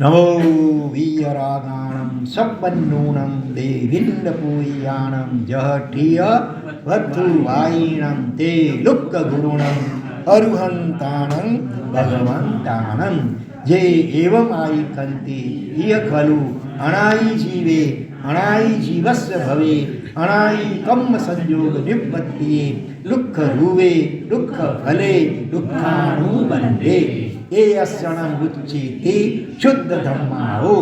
નમો વીયરાગાણમ સબ્બન્નૂણમ દેવિન્દપૂયાણમ જહઠિય વત્થુવાયિણમ તે લુક્ક ગુરુણમ અરુહંતાણં ભગવંતાણં જે એવમ આઈ કંતિ હિય ખલુ અણાઈ જીવે અણાઈ જીવસ્ય ભવે અણાઈ કમ્મ સંયોગ નિવૃત્તિએ દુઃખ રૂવે દુઃખ ફલે દુઃખાનુબંધે એ અક્ષણમ ઉચ્ચેતે શુદ્ધ ધમ્માઓ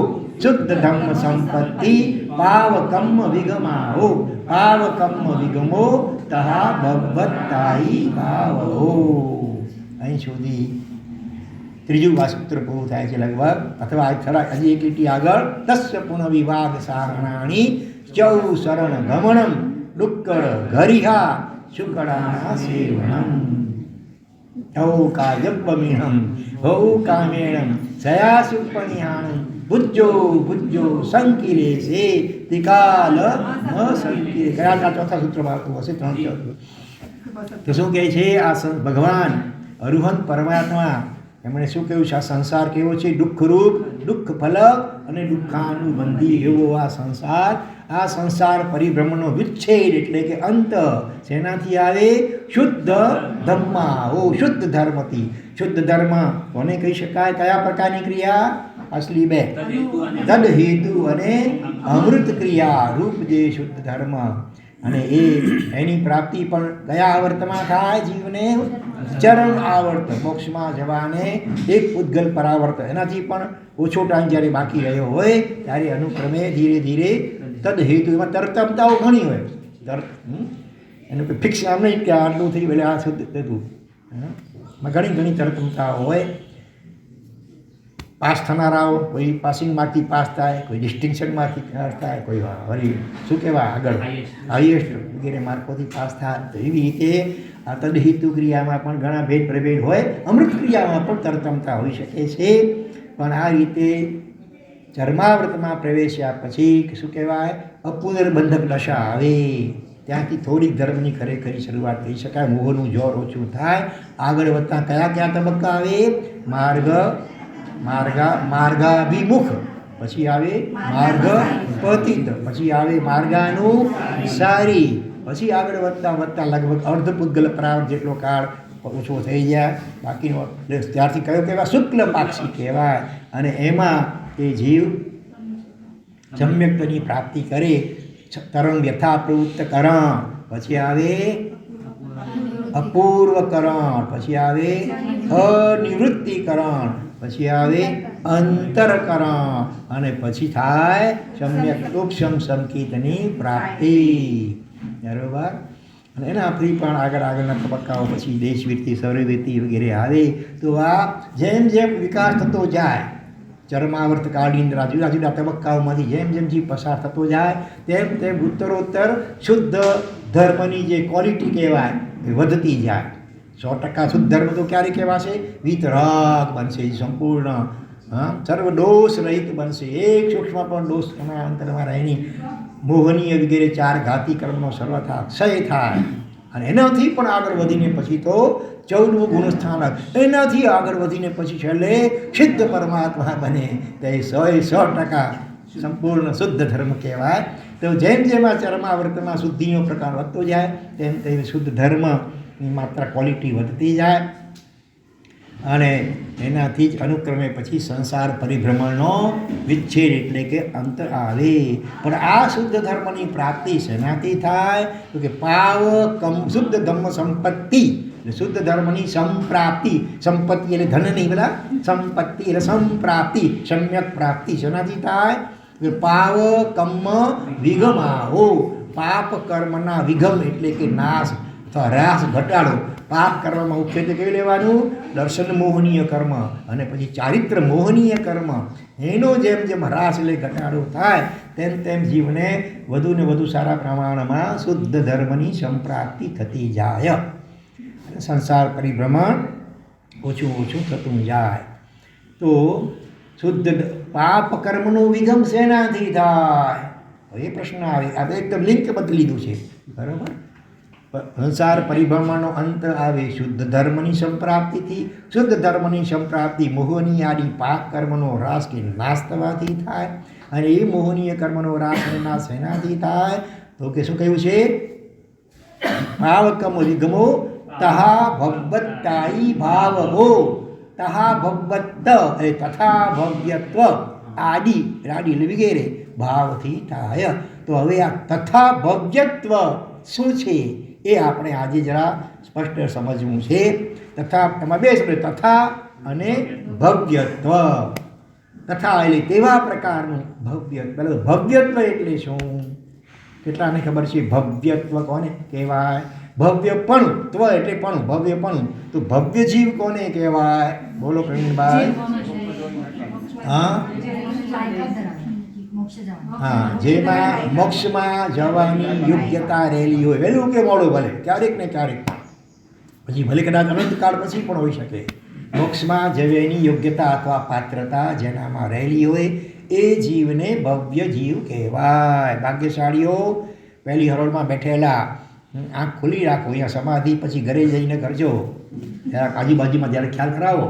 શુદ્ધ ધમ્મ સંપત્તિ પાવકમ્મ વિગમાઓ પાવકમ્મ વિગમો તહા ભગવત્તાઈ ભાવો. અહીં સુધી ત્રીજું વાસુત્ર પૂરું થાય છે લગભગ, અથવા થોડા હજી એક લીટી આગળ. તસ્ય પુનઃ વિવાદ સારણાણી ચૌ શરણ ગમણમ ડુક્કડ ઘરિહા શુકડાના સેવનમ હૌ કાયબ્બમિણમ હૌ કામેણમ સયાસુપનિહાણમ ભુજ્જો ભુજ્જો સંકિરે છે તિકાલ ન સંકિરે. કયા ચોથા સૂત્રમાં આવતું હશે? 3 તો શું કહે છે? આ ભગવાન અરુહંત પરમાત્મા એમણે શું કહ્યું છે? આ સંસાર કેવો છે? દુઃખરૂપ, દુઃખ ફલક અને દુઃખાનુબંધી એવો આ સંસાર. આ સંસાર પરિભ્રમણનો વિચ્છેદ એટલે કે અંત શેનાથી આવે? શુદ્ધ ધમ્માઓ, શુદ્ધ ધર્મથી. શુદ્ધ ધર્મ કોને કહી શકાય? કયા પ્રકારની ક્રિયા? અસલી બે, તદ હેતુ અને અમૃત ક્રિયા રૂપ જે શુદ્ધ ધર્મ. અને એની પ્રાપ્તિ પણ કયા આવર્તમાં થાય? જીવને ચરણ આવર્ત, મોક્ષમાં જવાને એક ઉદ્ગલ પરાવર્ત, એનાથી પણ ઓછો ટાઈમ જ્યારે બાકી રહ્યો હોય ત્યારે અનુક્રમે ધીરે ધીરે તદ હેતુ. એમાં તરતમતાઓ ઘણી હોય, એનું કોઈ ફિક્સ આમ નહીં કે આટલું થઈ ભલે આ શુદ્ધ થતું. એમાં ઘણી ઘણી તરતમતાઓ હોય. પાસ થનારાઓ, કોઈ પાસિંગ માર્કથી પાસ થાય, કોઈ ડિસ્ટિંક્શન માર્કથી પાસ થાય, કોઈ વળી શું કહેવાય આગળ હાઈએસ્ટ વગેરે માર્કોથી પાસ થાય. તો એવી રીતે આ તદહેતુ ક્રિયામાં પણ ઘણા ભેદ પ્રભેદ હોય. અમૃત ક્રિયામાં પણ તરતમતા હોઈ શકે છે. પણ આ રીતે ચર્માવૃતમાં પ્રવેશ્યા પછી શું કહેવાય? અપુનર્બંધક દશા આવે. ત્યાંથી થોડીક ધર્મની ખરેખરી શરૂઆત કરી શકાય. મોહનું જોર ઓછું થાય. આગળ વધતા કયા કયા તબક્કા આવે? માર્ગાભિમુખ, પછી આવે માર્ગ પતિત, પછી આવે માર્ગાનુસારી, પછી આગળ વધતા લગભગ અર્ધપુદ્ગલ પ્રારંભ જેટલો કાળ ઓછો થઈ જાય. બાકીનો ત્યારથી કયો કહેવાય? શુક્લ પાક્ષી કહેવાય. અને એમાં એ જીવ સમ્યક્તની પ્રાપ્તિ કરે. તરંગ યથા પ્રવૃત્ત કરણ, પછી આવે અપૂર્વકરણ, પછી આવે અનિવૃત્તિકરણ, પછી આવે અંતરકરણ, અને પછી થાય સમ્યક ઉપશમ સંકેતની પ્રાપ્તિ. બરોબર? અને એના ફરી પણ આગળના તબક્કાઓ પછી દેશવૃત્તિ, સૌરવૃત્તિ વગેરે આવે. તો આ જેમ જેમ વિકાસ થતો જાય, ચરમાવર્ત કાળની જુદા જુદા તબક્કાઓમાંથી જેમ જેમ જીવ પસાર થતો જાય તેમ તેમ ઉત્તરોત્તર શુદ્ધ ધર્મની જે ક્વોલિટી કહેવાય એ વધતી જાય. 100% શુદ્ધ ધર્મ તો ક્યારે કહેવાશે? વિતરાગ બનશે, સંપૂર્ણ સર્વ દોષ રહિત બનશે. એક સૂક્ષ્મ પણ દોષ એના અંતરમાં રહેની. મોહનીય વગેરે 4 ઘાતી કર્મનો સર્વથા ક્ષય થાય. અને એનાથી પણ આગળ વધીને પછી તો 14મું ગુણસ્થાનક, એનાથી આગળ વધીને પછી છેલ્લે સિદ્ધ પરમાત્મા બને. તે 100% સંપૂર્ણ શુદ્ધ ધર્મ કહેવાય. તો જેમ જેમ આ ચરમાવર્તમાં શુદ્ધિનો પ્રકાર વધતો જાય તેમ તેમ શુદ્ધ ધર્મની માત્ર ક્વોલિટી વધતી જાય. અને એનાથી જ અનુક્રમે પછી સંસાર પરિભ્રમણનો વિચ્છેદ એટલે કે અંત આવે. પણ આ શુદ્ધ ધર્મની પ્રાપ્તિ શેનાથી થાય? તો કે શુદ્ધ ધર્મ સંપત્તિ, શુદ્ધ ધર્મની સંપ્રાપ્તિ. સંપત્તિ એટલે ધન નહીં, બધા સંપત્તિ એટલે સંપ્રાપ્તિ, સમ્યક પ્રાપ્તિ શેનાથી થાય? કે પાવ કર્મ વિગમાઓ. પાપ કર્મના વિગમ એટલે કે નાશ અથવા હ્રાસ, ઘટાડો. પાપ કરવામાં મુખ્યત્વે કેવું લેવાનું? દર્શન મોહનીય કર્મ અને પછી ચારિત્ર મોહનીય કર્મ. એનો જેમ જેમ હ્રાસ એટલે ઘટાડો થાય તેમ તેમ જીવને વધુ ને વધુ સારા પ્રમાણમાં શુદ્ધ ધર્મની સંપ્રાપ્તિ થતી જાય. સંસાર પરિભ્રમણ ઓછું ઓછું થતું જાય. તો શુદ્ધ પાપ કર્મનો વિગમ શેનાથી થાય? એ પ્રશ્ન આવે. આ એકદમ લિંક બદલી લીધું છે. બરાબર? સંસાર પરિભ્રમણનો અંત આવે શુદ્ધ ધર્મની સંપ્રાપ્તિથી. શુદ્ધ ધર્મની સંપ્રાપ્તિ મોહની આડી પાક કર્મનો રાસ કે નાશ થવાથી થાય. અને એ મોહનીય કર્મનો રાસ અને નાશ એનાથી થાય તો કે શું કહ્યું છે? ભાવકમો વિગમો તહા ભગવત્તાઈ ભાવવો તહા ભગવત્ત એ તથા ભવ્યત્વ આદિ રાડી વગેરે ભાવથી થાય. તો હવે આ તથા ભવ્યત્વ શું છે એ આપણે આજે જરા સ્પષ્ટ સમજવું છે. તથા એમાં બે શબ્દ તથા અને ભવ્યત્વ. તથા એટલે તેવા પ્રકારનું ભવ્યત્વ. ભવ્યત્વ એટલે શું? કેટલાને ખબર છે ભવ્યત્વ કોને કહેવાય? ભવ્યપણું. ત્વ એટલે પણ ભવ્યપણું. તો ભવ્ય જીવ કોને કહેવાય? બોલો પ્રવીણભાઈ. હા હા, જેમાં મોક્ષમાં જવાની યોગ્યતા રહેલી હોય. વહેલું કે મોડું ભલે, ક્યારેક ને ક્યારેક, પછી ભલે કદાચ અનંતકાળ પછી પણ હોઈ શકે. મોક્ષમાં જવાની યોગ્યતા અથવા પાત્રતા જેનામાં રહેલી હોય એ જીવને ભવ્ય જીવ કહેવાય. ભાગ્યશાળીઓ પહેલી હરોળમાં બેઠેલા આંખ ખુલ્લી રાખો. અહીંયા સમાધિ પછી ઘરે જઈને કરજો. જરાક આજુબાજુમાં જ્યારે ખ્યાલ કરાવો.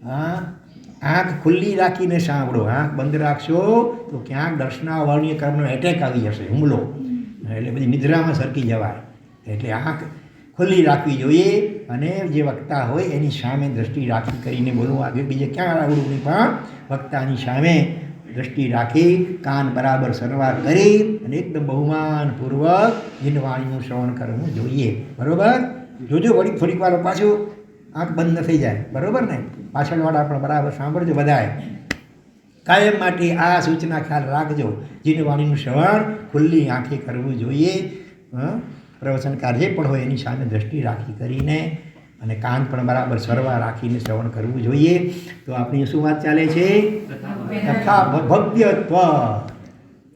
હા, આંખ ખુલ્લી રાખીને સાંભળો. આંખ બંધ રાખશો તો ક્યાંક દર્શનાવર્ણીય કર્મનો એટેક આવી જશે, હુમલો, એટલે બધી નિદ્રામાં સરકી જવાય. એટલે આંખ ખુલ્લી રાખવી જોઈએ અને જે વક્તા હોય એની સામે દ્રષ્ટિ રાખી કરીને બોલવું. આગળ બીજે ક્યાં આવડવું નહીં, પણ વક્તાની સામે દ્રષ્ટિ રાખી કાન બરાબર સરવાર કરી અને એકદમ બહુમાનપૂર્વક જીનવાણીનું શ્રવણ કરવું જોઈએ. બરાબર? જોજો વળી થોડીક વાર પાછું આંખ બંધ ન થઈ જાય. બરાબર ને? પાછળવાળા પણ બરાબર સાંભળજો. બધાએ કાયમ માટે આ સૂચના ખ્યાલ રાખજો. જીનવાણીનું શ્રવણ ખુલ્લી આંખે કરવું જોઈએ. પ્રવચનકાર જે પણ હોય એની સામે દ્રષ્ટિ રાખી કરીને અને કાન પણ બરાબર સરવા રાખીને શ્રવણ કરવું જોઈએ. તો આપણી શું વાત ચાલે છે? તથા ભવ્યત્વ.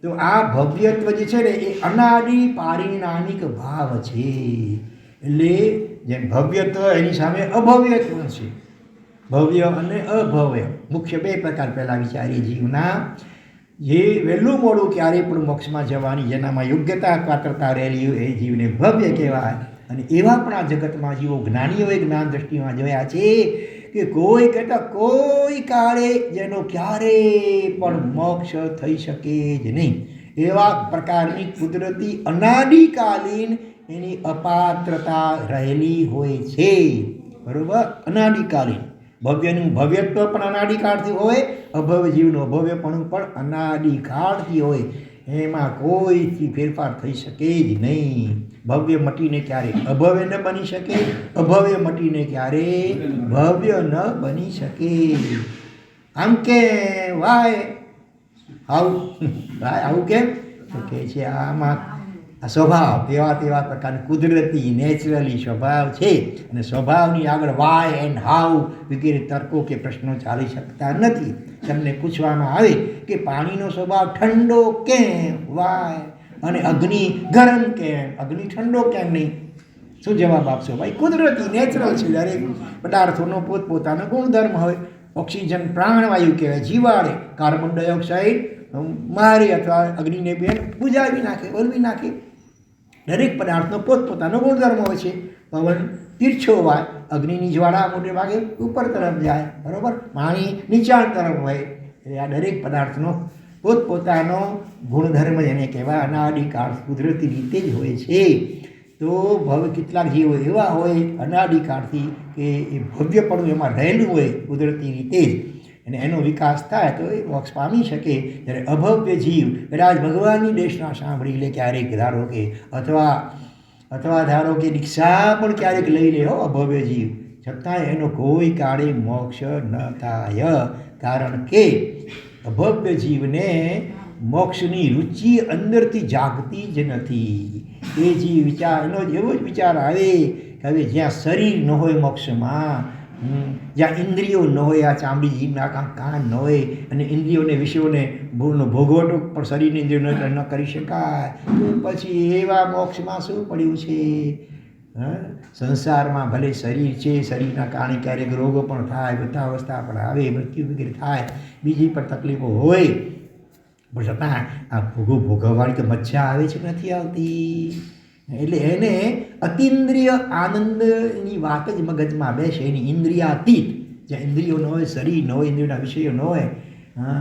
તો આ ભવ્યત્વ જે છે ને એ અનાદિ પારિણામિક ભાવ છે. એટલે જેમ ભવ્યત્વ એની સામે અભવ્યત્વ છે. ભવ્ય અને અભવ્ય મુખ્ય બે પ્રકાર પહેલાં વિચારીએ જીવના. જે વહેલું મોડું ક્યારેય પણ મોક્ષમાં જવાની જેનામાં યોગ્યતા પાત્રતા રહેલી હોય એ જીવને ભવ્ય કહેવાય. અને એવા પણ આ જગતમાં જીવો જ્ઞાનીઓએ જ્ઞાન દ્રષ્ટિમાં જોયા છે કે કોઈ કહેતા કોઈ કાળે જેનો ક્યારેય પણ મોક્ષ થઈ શકે જ નહીં એવા પ્રકારની કુદરતી અનાદિકાલીન એની અપાત્રતા રહેલી હોય છે. બરાબર? અનાદિકાલીન. ભવ્યનું ભવ્યત્વ પણ અનાદિકાળથી હોય, અભવ્ય જીવનું અભવ્યપણું પણ અનાદિકાળથી હોય. એમાં કોઈથી ફેરફાર થઈ શકે જ નહીં. ભવ્ય મટીને ક્યારે અભવ્ય ન બની શકે, અભવ્ય મટીને ક્યારે ભવ્ય ન બની શકે. આમ કે વાય આવું કેમ? તો કે છે આમાં આ સ્વભાવ તેવા પ્રકારની કુદરતી નેચરલી સ્વભાવ છે. અને સ્વભાવની આગળ વાય એન્ડ હાઉ વગેરે તર્કો કે પ્રશ્નો ચાલી શકતા નથી. તમને પૂછવામાં આવે કે પાણીનો સ્વભાવ ઠંડો કેમ? વાય. અને અગ્નિ ગરમ કેમ? અગ્નિ ઠંડો કેમ નહીં? શું જવાબ આપશો? ભાઈ કુદરતી નેચરલ છે. દરેક પદાર્થોનો પોતપોતાનો ગુણધર્મ હોય. ઓક્સિજન પ્રાણવાયુ કહેવાય, જીવાડે. કાર્બન ડાયોક્સાઇડ મારે અથવા અગ્નિને બેન બુજાવી નાખે, ઓલવી નાખે. દરેક પદાર્થનો પોતપોતાનો ગુણધર્મ હોય છે. પવન તીર્છો હોય, અગ્નિની જ્વાળા મોટે ભાગે ઉપર તરફ જાય. બરાબર? પાણી નીચાણ તરફ હોય. એટલે આ દરેક પદાર્થનો પોતપોતાનો ગુણધર્મ જેને કહેવાય અનાદિકાળ કુદરતી રીતે જ હોય છે. તો કેટલાક જીવો એવા હોય અનાદિકાળથી કે એ ભવ્યપણું એમાં રહેલું હોય કુદરતી રીતે જ, અને એનો વિકાસ થાય તો એ મોક્ષ પામી શકે. જ્યારે અભવ્ય જીવ કદાચ ભગવાનની દેશના સાંભળી લે ક્યારેક, ધારો કે અથવા ધારો કે દીક્ષા પણ ક્યારેક લઈ લે હો અભવ્ય જીવ, છતાંય એનો કોઈ કાળે મોક્ષ ન થાય. કારણ કે અભવ્ય જીવને મોક્ષની રુચિ અંદરથી જાગતી જ નથી. એ જીવ એનો એવો જ વિચાર આવે કે હવે જ્યાં શરીર ન હોય મોક્ષમાં, જ્યાં ઇન્દ્રિયો ન હોય, આ ચામડી જીભના કાન ન હોય અને ઇન્દ્રિયોને વિષયોને ભોગવટો પણ શરીરની ઇન્દ્રિયો ન કરી શકાય, તો પછી એવા મોક્ષમાં શું પડ્યું છે? સંસારમાં ભલે શરીર છે, શરીરના કારણે ક્યારેક રોગો પણ થાય, વૃદ્ધાવસ્થા પણ આવે, મૃત્યુ વગેરે થાય, બીજી પણ તકલીફો હોય, પણ છતાં આ ભોગવવાની તો મજા આવે છે કે નથી આવતી? એટલે એને અતિન્દ્રિય આનંદની વાત જ મગજમાં બેસે, એની ઇન્દ્રિયાતીત, જ્યાં ઇન્દ્રિયો ન હોય, શરીર ન હોય, ઇન્દ્રિયોના વિષયો ન હોય, હા,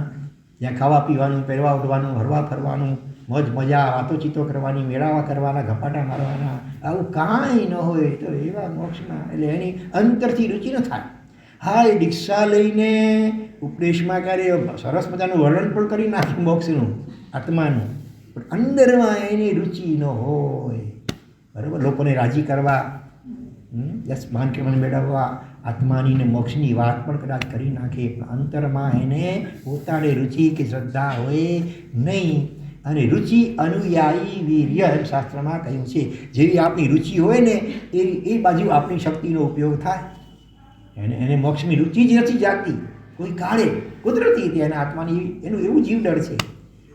જ્યાં ખાવા પીવાનું, પહેરવા ઉઠવાનું, હરવા ફરવાનું, મોજ મજા, વાતોચીતો કરવાની, મેળાવા કરવાના, ગપાટા મારવાના, આવું કાંઈ ન હોય તો એવા મોક્ષના એટલે એની અંતરથી રુચિ ન થાય. હા, એ દીક્ષા લઈને ઉપદેશમાં ક્યારે સરસ મજાનું વર્ણન પણ કરી નાખ્યું મોક્ષનું, આત્માનું, પણ અંદરમાં એની રુચિ ન હોય. બરાબર, લોકોને રાજી કરવા, યસ માન કે મન મેળવવા, આત્માની ને મોક્ષની વાત પણ કદાચ કરી નાખે, પણ અંતરમાં એને પોતાને રુચિ કે શ્રદ્ધા હોય નહીં. અને રુચિ અનુયાયી વીર્ય એમ શાસ્ત્રમાં કહ્યું છે. જેવી આપણી રુચિ હોય ને એ બાજુ આપણી શક્તિનો ઉપયોગ થાય. એને મોક્ષની રુચિ જ નથી જાગતી કોઈ કાળે, કુદરતી હતી એના આત્માની, એનું એવું જીવડર છે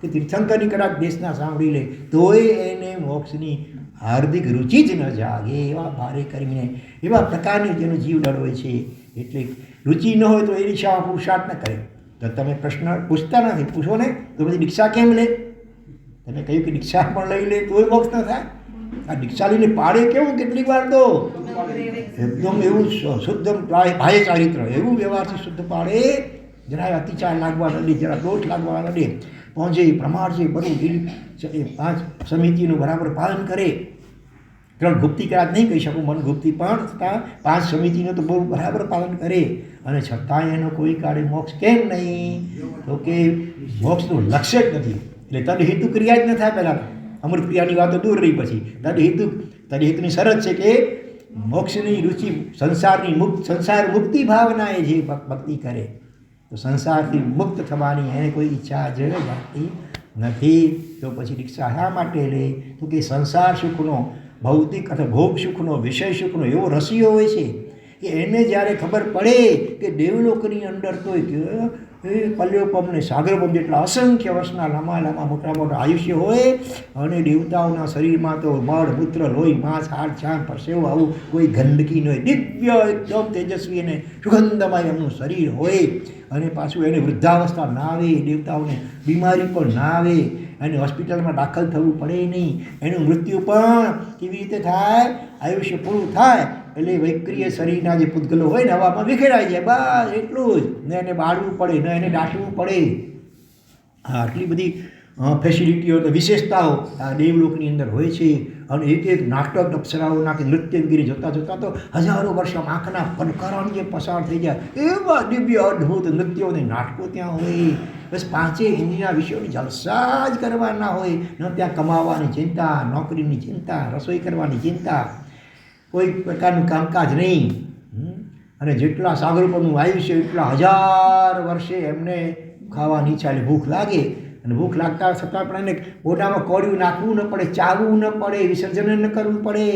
કે તીર્થંકરની કદાચ દેશના સાંભળી લે તોય એને મોક્ષની હાર્દિક રુચિ જ ન જાગે. એવા ભારે કરીને એવા પ્રકારની જેનો જીવડર હોય છે. એટલે રુચિ ન હોય તો એ દિશામાં પુરુષાર્થ ન કરે. તો તમે પ્રશ્ન પૂછતા નથી, પૂછો ને તો પછી દીક્ષા કેમ લે? તમે કહ્યું કે દીક્ષા પણ લઈ લે તોય મોક્ષ ન થાય. આ દીક્ષા લઈને પાડે કેવું, કેટલીક વાર તો એકદમ એવું શુદ્ધ બાહ્ય ચારિત્ર, એવું વ્યવહારથી શુદ્ધ પાડે, જરા અતિચાર લાગવા ન દે, જરા દોષ લાગવા ન દે, પહોંચે પ્રમાણ છે બધું, 5 સમિતિનું બરાબર પાલન કરે. 3 ગુપ્તિ કદાચ નહીં કહી શકું, મન ગુપ્તિ પણ છતાં 5 સમિતિનું તો બહુ બરાબર પાલન કરે, અને છતાં એનો કોઈ કાળે મોક્ષ કેમ નહીં? તો કે મોક્ષનું લક્ષ્ય જ નથી. એટલે તદ હેતુ ક્રિયા જ ન થાય. પહેલાં અમૃત ક્રિયાની વાતો દૂર રહી, પછી તદ હેતુની શરત છે કે મોક્ષની રુચિ, સંસાર મુક્તિ ભાવનાએ જે ભક્તિ કરે તો સંસારથી મુક્ત થવાની એને કોઈ ઈચ્છા જ જાગતી નથી. તો પછી દીક્ષા શા માટે લે? તો કે સંસાર સુખનો, ભૌતિક અથવા ભોગ સુખનો, વિષય સુખનો એવો રસિયો હોય છે કે એને જ્યારે ખબર પડે કે દેવલોકની અંદર તો એ પલ્યોપમ ને સાગરપમ જેટલા અસંખ્ય વર્ષના લાંબા મોટા આયુષ્ય હોય, અને દેવતાઓના શરીરમાં તો મળ, મૂત્ર, લોહી, માંસ, હાડ, છાણ, પરસેવો આવું કોઈ ગંદકી ન હોય, દિવ્ય એકદમ તેજસ્વી અને સુગંધમય એમનું શરીર હોય, અને પાછું એને વૃદ્ધાવસ્થા ના આવે, દેવતાઓને બીમારી પણ ના આવે, અને હોસ્પિટલમાં દાખલ થવું પડે નહીં, એનું મૃત્યુ પણ કેવી રીતે થાય? આયુષ્ય પૂરું થાય એટલે વૈક્રિય શરીરના જે પૂતગલો હોય ને હવામાં વિખેરાઈ જાય, બસ એટલું જ. ને એને બાળવું પડે, ને એને દાટવું પડે. હા, આટલી બધી ફેસિલિટીઓ, વિશેષતાઓ આ દેવલોકની અંદર હોય છે. અને એક નાટક અપ્સરાઓના કે નૃત્ય વગેરે જોતા તો હજારો વર્ષ આંખના પનકારાની જે પસાર થઈ જાય એવા દિવ્ય અદ્ભુત નૃત્યો અને નાટકો ત્યાં હોય. બસ 5 ઇન્દ્રિયના વિષયોની જલસા જ કરવાના હોય. ન ત્યાં કમાવાની ચિંતા, નોકરીની ચિંતા, રસોઈ કરવાની ચિંતા, કોઈ પ્રકારનું કામકાજ નહીં. અને જેટલા સાગરોપરનું આયુષ્ય એટલા 1000 વર્ષે એમને ખાવાની ઈચ્છા, એટલે ભૂખ લાગે, અને ભૂખ લાગતા છતાં પણ એને મોઢામાં કોળિયું નાખવું ન પડે, ચાવવું ન પડે, વિસર્જન ન કરવું પડે.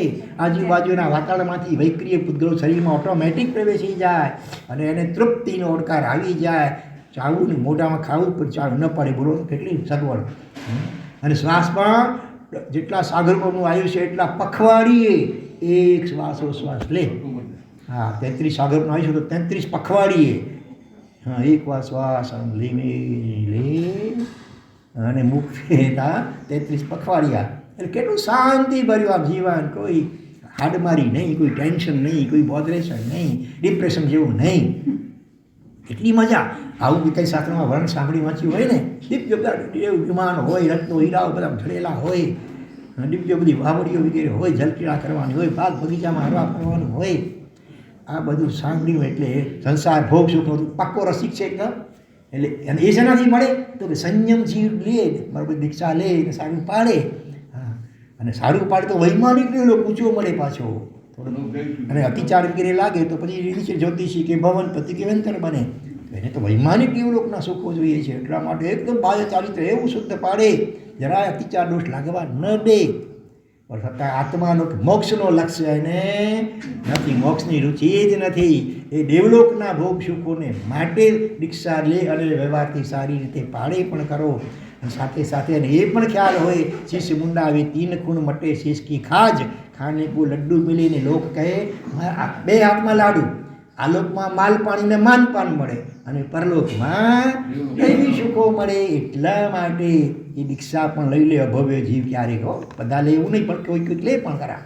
આજુબાજુના વાતાવરણમાંથી વૈક્રિય પૂતગલો શરીરમાં ઓટોમેટિક પ્રવેશી જાય, અને એને તૃપ્તિનો ઓડકાર આવી જાય. ચાવવું ને મોઢામાં ખાવું પણ ચાવવું ન પડે. બોલો કેટલી સગવડ. અને શ્વાસ પણ જેટલા સાગરપરનું આયુષ્ય એટલા પખવાડીએ એક શ્વાસોશ્વાસ લે. હા, 33 સાગરનું આયુષ્ય તો 33 પખવાડીએ. હા, એક વાર શ્વાસ લે અને મુખે 33 પખવાડિયા. એટલે કેટલું શાંતિભર્યું આ જીવન. કોઈ હાડમારી નહીં, કોઈ ટેન્શન નહીં, કોઈ બોધરેશન નહીં, ડિપ્રેશન જેવું નહીં. એટલી મજા. આવું બી કંઈ શાસ્ત્રમાં વર્ણ સાંભળી વાંચ્યું હોય ને, દિવ્ય વિમાન હોય, રત્નો હીરાઓ બધા ઢળેલા હોય, દિવ્ય બધી વાવડીઓ વગેરે હોય, જલક્રીડા કરવાની હોય, બાગ બગીચામાં હરવા ફરવાનું હોય, આ બધું સાંભળ્યું. એટલે સંસાર ભોગ સુખનો પાક્કો રસિક છે એકદમ. એટલે અને એ શેનાથી મળે? તો કે સંયમ જીવ લે, બરાબર દીક્ષા લે ને સારું પાડે. હા, અને સારું પાડે તો વૈમાનિક લોકો ઊંચો મળે પાછો. અને અતિચાર વગેરે લાગે તો પછી જ્યોતિષી કે ભવનપતિ કે વેંતર બને. એને તો વૈમાનિક દેવલોકના સુખો જોઈએ છે. એટલા માટે એકદમ બાહ્ય ચારિત્ર એવું શુદ્ધ પાડે, જરાય અતિચાર દોષ લાગવા ન દે. પણ છતાં આત્માનો મોક્ષનો લક્ષ્ય એને નથી, મોક્ષની રુચિ જ નથી. એ દેવલોકના ભોગ સુખોને માટે દીક્ષા લે અને વ્યવહારથી સારી રીતે પાડે પણ કરો. સાથે સાથે અને એ પણ ખ્યાલ હોય, શીશ મુંડા આવે 3 ખૂણ મટે શીશ કી ખાજ, ખાને કો લડ્ડુ મિલીને લોક કહે 2 હાથમાં લાડુ. આલોકમાં માલ પાણીને માન પાન મળે, અને પરલોકમાં દૈવી સુખ ટેકો મળે એટલા માટે એ દીક્ષા પણ લઈ લે અભવ્ય જીવ ક્યારેક. બધા લે એવું નહીં, પણ કોઈ લે પણ ખરા.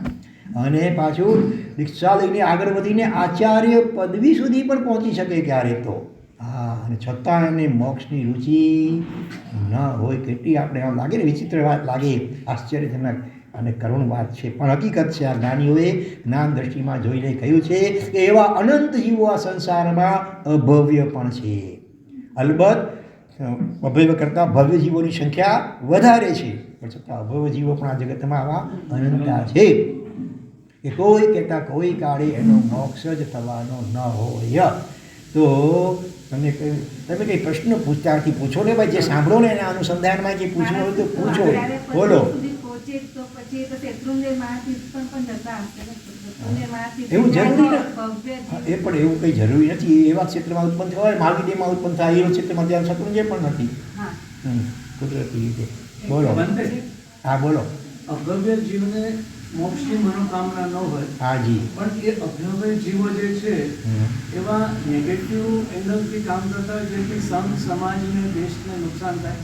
અને પાછું દીક્ષા લઈને આગળ વધીને આચાર્ય પદવી સુધી પણ પહોંચી શકે ક્યારેક તો. હા, અને છતાં એને મોક્ષની રુચિ ન હોય. કેટલી આપણે આમ લાગે ને વિચિત્ર વાત લાગે, આશ્ચર્યજનક અને કરુણ વાત છે, પણ હકીકત છે. આ જ્ઞાનીઓએ જ્ઞાન દ્રષ્ટિમાં જોઈને કહ્યું છે કે એવા અનંત જીવો આ સંસારમાં અભવ્ય પણ છે. અલબત્ત અભવ્ય કરતાં ભવ્ય જીવોની સંખ્યા વધારે છે, પણ છતાં અભવ્ય જીવો પણ આ જગતમાં આવા અનંતા છે કે કોઈ કહેતા કોઈ કાળે એનો મોક્ષ જ થવાનો ન હોય. તો તમે કંઈ પ્રશ્ન પૂછતાથી પૂછો ને ભાઈ, જે સાંભળો ને એના અનુસંધાનમાં જે પૂછવું હોય તો પૂછો. બોલો. એવું જરૂરી એ પણ એવું કંઈ જરૂરી નથી. એવા ક્ષેત્રમાં ઉત્પન્ન થવા હોય, મહાવિદ્યમાં ઉત્પન્ન થાય એવા ક્ષેત્રમાં ત્યાં શત્રુંજય પણ નથી. કુદરતી રીતે. બોલો. હા બોલો. અભવ્ય જીવને મોક્ષની મનોકામના ન હોય. હાજી. પણ એ અભવ્ય જીવો જે છે એવા નેગેટિવ એંગલથી કામ કરતા હોય, જેથી સંઘ સમાજને દેશને નુકસાન થાય.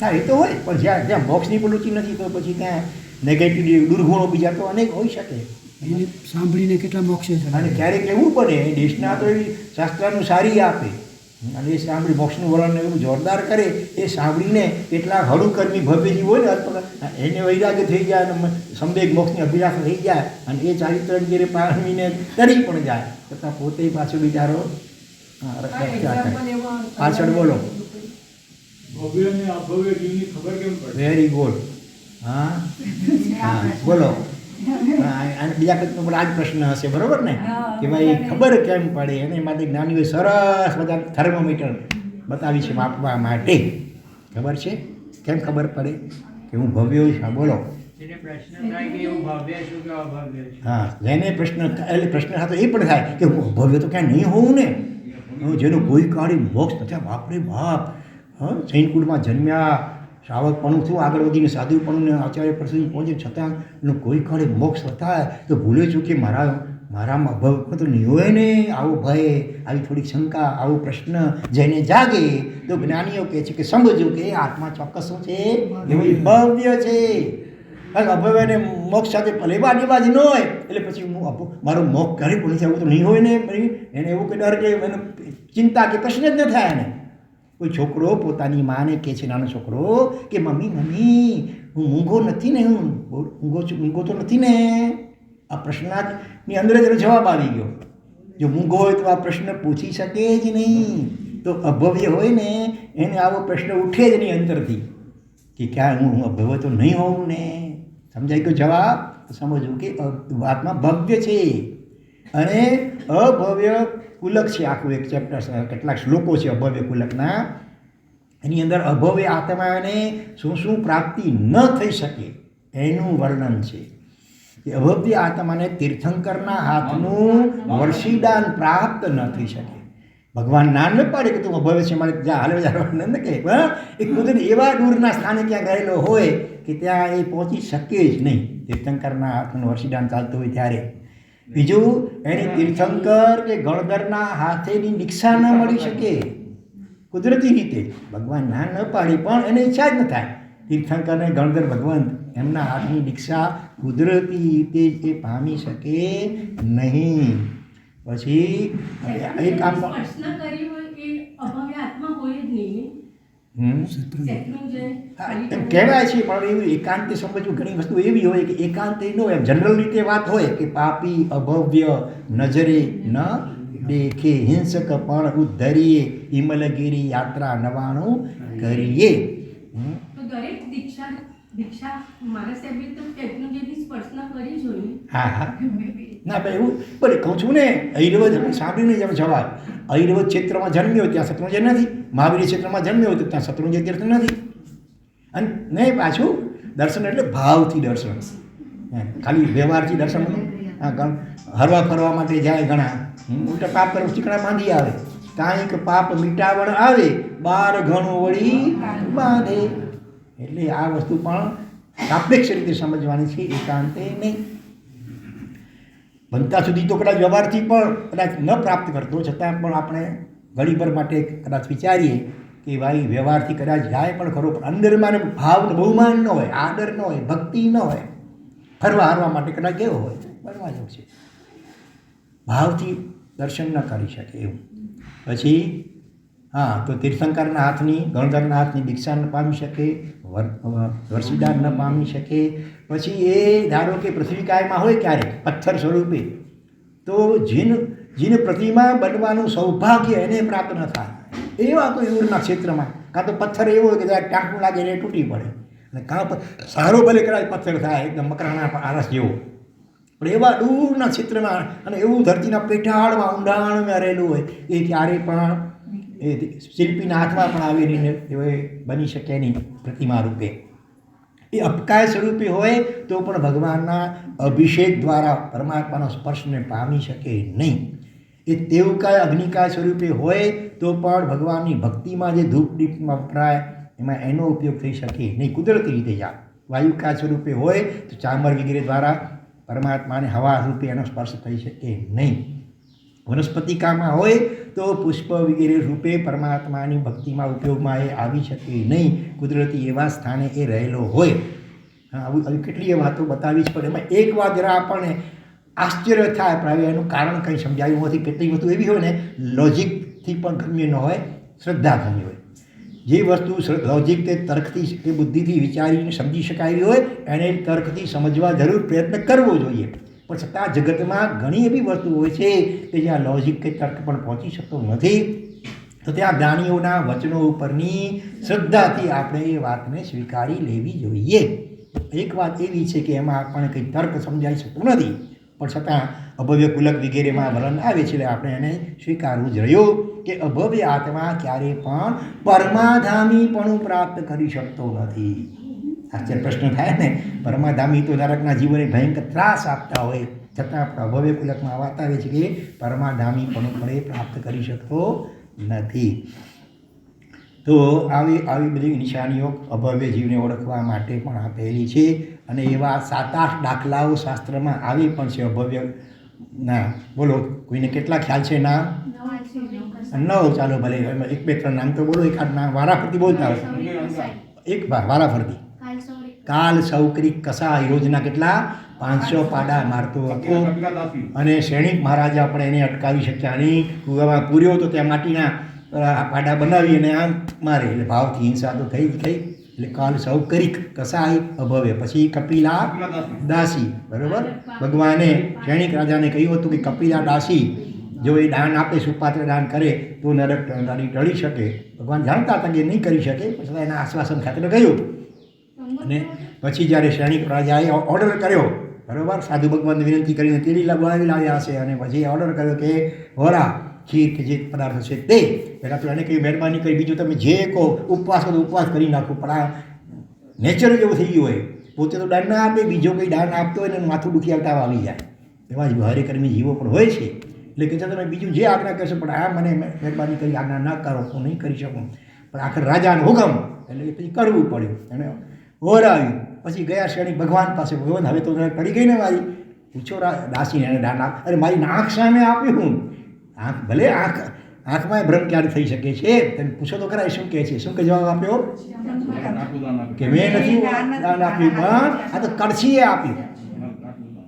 હા, એ તો હોય, પણ જ્યાં જ્યાં મોક્ષની પ્રવૃત્તિ નથી તો પછી ત્યાં નેગેટિવ દુર્ગુણો બીજા તો અનેક હોઈ શકે. એને સાંભળીને કેટલા મોક્ષે છે. અને ક્યારેક એવું બને દેશના તો એ શાસ્ત્રનું સારી આપે અને એ સાંભળી મોક્ષનું વલણ એવું જોરદાર કરે, એ સાંભળીને કેટલાક હળુકર્મી ભવ્ય જીવ હોય ને એને વૈરાગ્ય થઈ જાય અને સંવેગ મોક્ષની અભિલાષા થઈ જાય અને એ ચારિત્ર વગેરે પામીને તરી પણ જાય, છતાં પોતે પાછો બિચારો પાછળ. બોલો. ભવ્ય અને અભવ્ય જીવની ખબર કેમ પડે? Very good. હા હા બોલો. અને બીજા કંઈક પણ આ જ પ્રશ્ન હશે, બરોબર ને, કે ભાઈ ખબર કેમ પડે? એને માટે જ્ઞાનીઓએ સરસ બધા થર્મોમીટર બતાવી છે માપવા માટે. ખબર છે કેમ ખબર પડે કે હું ભવ્ય છું? બોલો. હા, જેને પ્રશ્ન એટલે પ્રશ્ન થતો એ પણ થાય કે હું ભવ્ય તો ક્યાંય નહીં હોઉં ને, જેનું કોઈ કાળી મોક્ષ નથી. બાપરે બાપ, જૈનકુળમાં જન્મ્યા, શ્રાવકપણું થયું, આગળ વધીને સાધુપણું આચાર્ય પર સુધી પહોંચે, છતાં એનું કોઈ કાળે મોક્ષ થાય તો ભૂલે છું કે મારામાં અભવ તો નહીં હોય ને. આવો ભય, આવી થોડીક શંકા, આવો પ્રશ્ન જેને જાગે તો જ્ઞાનીઓ કહે છે કે સમજો કે આત્મા ચોક્કસ શું છે, એવું ભવ્ય છે. અભવ્યને મોક્ષ સાથે લેવા દેવા જ ન હોય એટલે પછી હું મારો મોક્ષ ઘરે પણ છે એવું તો નહીં હોય ને. એને એવું કે ડર કે એને ચિંતા કે પ્રશ્ન જ ન થાય. એને કોઈ છોકરો પોતાની માને કહે છે, નાનો છોકરો, કે મમ્મી મમ્મી હું મૂંગો નથી ને, હું મૂંગો તો નથી ને. આ પ્રશ્નની અંદર જ જવાબ આવી ગયો. જો મૂંગો હોય તો આ પ્રશ્ન પૂછી શકે જ નહીં. તો અભવ્ય હોય ને એને આવો પ્રશ્ન ઉઠે જ નહીં અંતરથી કે ક્યાં હું અભવ્ય તો નહીં હોઉં ને. સમજાય ગયો જવાબ? સમજવું કે વાતમાં ભવ્ય છે અને અભવ્ય કુલક છે. આખું એક ચેપ્ટર, કેટલાક શ્લોકો છે અભવ્ય કુલકના. એની અંદર અભવ્ય આત્માને શું શું પ્રાપ્તિ ન થઈ શકે એનું વર્ણન છે. કે અભવ્ય આત્માને તીર્થંકરના હાથનું વર્ષીદાન પ્રાપ્ત ન થઈ શકે. ભગવાન ના ન પાડે કે તું અભવ્ય છે, મારે જ્યાં હાલે જવાનું ન કહે, પણ એ કુદરતી એવા દૂરના સ્થાને ક્યાં ગયેલો હોય કે ત્યાં એ પહોંચી શકે જ નહીં. તીર્થંકરના હાથનું વર્ષીદાન ચાલતું હોય ત્યારે. બીજું, એને તીર્થંકર કે ગણધરના હાથેની દીક્ષા ન મળી શકે કુદરતી રીતે. ભગવાન ના ન પાડી પણ એને ઈચ્છા જ ન થાય. તીર્થંકર અને ગણધર ભગવાન એમના હાથની દીક્ષા કુદરતી રીતે એ પામી શકે નહીં. પછી એક આમ એમ કહેવાય છે, પણ એવું એકાંતે સમજવું ઘણી વસ્તુ એવી હોય કે એકાંતે ન હોય. એમ જનરલ રીતે વાત હોય કે પાપી અભવ્ય નજરે ન દેખે, હિંસક પણ ઉદ્ધરીએ, હિમલગીરી યાત્રા નવાણું કરીએ. હા હા ના ભાઈ એવું પણ કહું છું ને, ઐરવદ સાંભળીને જ જવાબ. ઐરવદ ક્ષેત્રમાં જન્મ્યો ત્યાં શત્રુંજય નથી, મહાવીર ક્ષેત્રમાં જન્મ્યો તો ત્યાં શત્રુંજય તીર્થ નથી. અને નહીં પાછું દર્શન એટલે ભાવથી દર્શન, ખાલી વ્યવહારથી દર્શન નહીં. હા, હરવા ફરવા માટે જાય ઘણા, ઉલટા પાપ તરફ ચીકણા બાંધી આવે. કાંઈક પાપ મિટાવણ આવે, 12 ઘણું વળી બાંધે. એટલે આ વસ્તુ પણ સાપેક્ષ રીતે સમજવાની છે, એકાંતે નહીં. બનતા સુધી તો કદાચ વ્યવહારથી પણ કદાચ ન પ્રાપ્ત કરતો, છતાં પણ આપણે ઘડીભર માટે કદાચ વિચારીએ કે ભાઈ વ્યવહારથી કદાચ જાય પણ ખરો, પણ અંદરમાં ભાવ બહુમાન ન હોય, આદર ન હોય, ભક્તિ ન હોય, ફરવા હારવા માટે કદાચ ગયો હોય, બનવા જેવું છે, ભાવથી દર્શન ન કરી શકે એવું. પછી હા, તો તીર્થંકરના હાથની, ગણધરના હાથની દીક્ષા ન પામી શકે, વર્ષીદાન ન પામી શકે. પછી એ ધારો કે પૃથ્વીકાયમાં હોય ક્યારેક પથ્થર સ્વરૂપે, તો જેને પ્રતિમા બનવાનું સૌભાગ્ય એને પ્રાપ્ત ન થાય, એવા કોઈ દૂરના ક્ષેત્રમાં કાં તો પથ્થર એવો હોય કે જ્યારે ટાંકું લાગે એને તૂટી પડે, અને કાં સારો ભલે કદાચ પથ્થર થાય એકદમ મકરાના આરસ જેવો, પણ એવા દૂરના ક્ષેત્રમાં અને એવું ધરતીના પેટાળમાં ઊંડાણમાં રહેલું હોય એ ક્યારેય પણ એ શિલ્પીના હાથમાં પણ આવીને એ બની શકે નહીં પ્રતિમા રૂપે. એ અપકાય સ્વરૂપે હોય તો પણ ભગવાનના અભિષેક દ્વારા પરમાત્માનો સ્પર્શને પામી શકે નહીં. એ તેવકાય અગ્નિકાય સ્વરૂપે હોય તો પણ ભગવાનની ભક્તિમાં જે ધૂપ દીપમાં વપરાય એમાં એનો ઉપયોગ થઈ શકે નહીં, કુદરતી રીતે જાય. વાયુકાય સ્વરૂપે હોય તો ચામર વગેરે દ્વારા પરમાત્માને હવા રૂપે એનો સ્પર્શ થઈ શકે નહીં. વનસ્પતિકામાં હોય તો પુષ્પ વગેરે રૂપે પરમાત્માની ભક્તિમાં ઉપયોગમાં એ આવી શકે નહીં, કુદરતી એવા સ્થાને એ રહેલો હોય. આવી કેટલીય વાતો બતાવી જ પડે. એમાં એક વાત જરા આપણને આશ્ચર્ય થાય, પણ હવે એનું કારણ કંઈ સમજાવ્યું નથી. કેટલીક વસ્તુ એવી હોય ને લોજિકથી પણ ગમ્ય ન હોય, શ્રદ્ધા ગમી હોય. જે વસ્તુ લોજિક કે તર્કથી કે બુદ્ધિથી વિચારીને સમજી શકાય હોય એને તર્કથી સમજવા જરૂર પ્રયત્ન કરવો જોઈએ. પણ છતાં જગતમાં ઘણી એવી વસ્તુ હોય છે કે જ્યાં લોજિક કે તર્ક પણ પહોંચી શકતો નથી, તો ત્યાં જ્ઞાનીઓના વચનો ઉપરની શ્રદ્ધાથી આપણે એ વાતને સ્વીકારી લેવી જોઈએ. એક વાત એવી છે કે એમાં આપણને કંઈ તર્ક સમજાઈ શકતું નથી, પણ છતાં અભવ્ય કુલક વગેરેમાં વર્ણન આવે છે એટલે આપણે એને સ્વીકારવું જ રહ્યું કે અભવ્ય આત્મા ક્યારેય પણ પરમાધામીપણું પ્રાપ્ત કરી શકતો નથી. આશ્ચર્ય પ્રશ્ન થાય ને, પરમાધામી તો નરકના જીવોને ભયંકર ત્રાસ આપતા હોય, છતાં અભવ્ય કુલકમાં વાત આવે છે કે પરમાધામીપણું પણ એ પ્રાપ્ત કરી શકતો નથી. તો આવી બધી નિશાનીઓ અભવ્ય જીવને ઓળખવા માટે પણ આપેલી છે, અને એવા 7-8 દાખલાઓ શાસ્ત્રમાં આવી પણ છે અભવ્ય ના. બોલો, કોઈને કેટલા ખ્યાલ છે નામ? 9. ચાલો ભલે, 1-2-3 નામ તો બોલો, એકાદ નામ વારાફરતી બોલતા હોય. એક વાર વારાફરતી. કાલ સૌક્રિક કસા યોજના કેટલા 500 પાડા મારતો હતો, અને શ્રેણિક મહારાજા પણ એને અટકાવી શક્યા નહીં. કૂવામાં પૂર્યો તો ત્યાં માટીના પાડા બનાવી અને આમ મારે, એટલે ભાવથી હિંસા તો થઈ જ ગઈ. એટલે કાલ સૌકરિક કસાય અભવ્ય. પછી કપિલા દાસી, બરાબર. ભગવાને શ્રેણિક રાજાને કહ્યું હતું કે કપિલા દાસી જો એ દાન આપે, સુપાત્ર દાન કરે તો નરક ટળી શકે. ભગવાન જાણતા હતા કે નહીં કરી શકે, પછી એના આશ્વાસન ખાતર કહ્યું. અને પછી જ્યારે શ્રેણિક રાજાએ ઓર્ડર કર્યો, બરાબર, સાધુ ભગવાનને વિનંતી કરીને તેડી બનાવી લાવ્યા હશે, અને પછી ઓર્ડર કર્યો કે હોરા ખીર કે જે પદાર્થ છે તે પહેલાં તો એને કહ્યું મહેરબાની કરી, બીજું તમે જે કહો ઉપવાસ કરો ઉપવાસ કરી નાખો. પણ આ નેચર જેવું થઈ ગયું હોય, પોતે તો દાન ના આપે, બીજો કંઈ દાન આપતો હોય ને માથું દુખી આવતા આવી જાય. એવા જ હરેકર્મી જીવો પણ હોય છે. એટલે કે તમે બીજું જે આજ્ઞા કરશો, પણ આ મને મહેરબાની કરી આજ્ઞા ના કરો, હું નહીં કરી શકું. પણ આખર રાજાનો હુકમ એટલે પછી કરવું પડ્યું. એને ઓરાવ્યું. પછી ગયા શ્રેણી ભગવાન પાસે, ભગવાન હવે તો પડી ગઈ ને મારી, પૂછો દાસીને એને દાન આપ. અરે મારી આંખ સામે આપ્યું. આંખ ભલે આંખમાં ભ્રમ ક્યારે થઈ શકે છે, તમે પૂછો તો ખરા શું કહે છે. શું કે જવાબ આપ્યો કે મેં નથી દાન આપ્યું, પણ આ તો કડછીએ આપ્યું,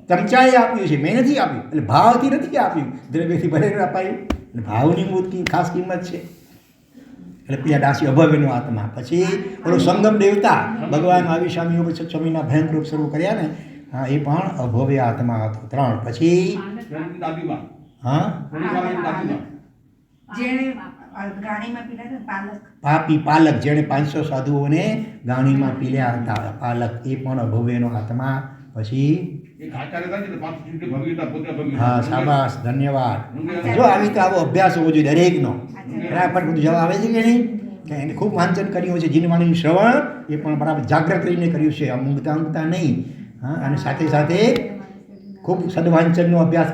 ચમચાએ આપ્યું છે, મેં નથી આપ્યું. એટલે ભાવથી નથી આપ્યું, દ્રવ્યથી ભલે અપાયું. એટલે ભાવની મૂર્તિ ખાસ કિંમત છે. એટલે પેલા દાસી અભવ્યનો આત્મા. પછી પેલો સંગમ દેવતા ભગવાન આવી સ્વામીઓ પછી સ્વામીના ભયંકર રૂપ શરૂ કર્યા ને, હા, એ પણ અભવ્ય આત્મા હતો. 3. પછી પાપી પાલક, જેણે 500 સાધુઓને ગાણીમાં પીલ્યા હતા, પાલક, એ પણ અભવ્યનો આત્મા. પછી હા, શાબાશ, ધન્યવાદ. જો આવી રીતે આવો અભ્યાસ હોવો જોઈએ દરેકનો. બરાબર બધું જવાબ આવે છે કે નહીં? કે એને ખૂબ વાંચન કર્યું છે, જીનવાણીનું શ્રવણ એ પણ બરાબર જાગ્રત રહીને કર્યું છે, આમ ઊંઘતા નહીં. હા, અને સાથે સાથે ખૂબ સદવાંચનનો અભ્યાસ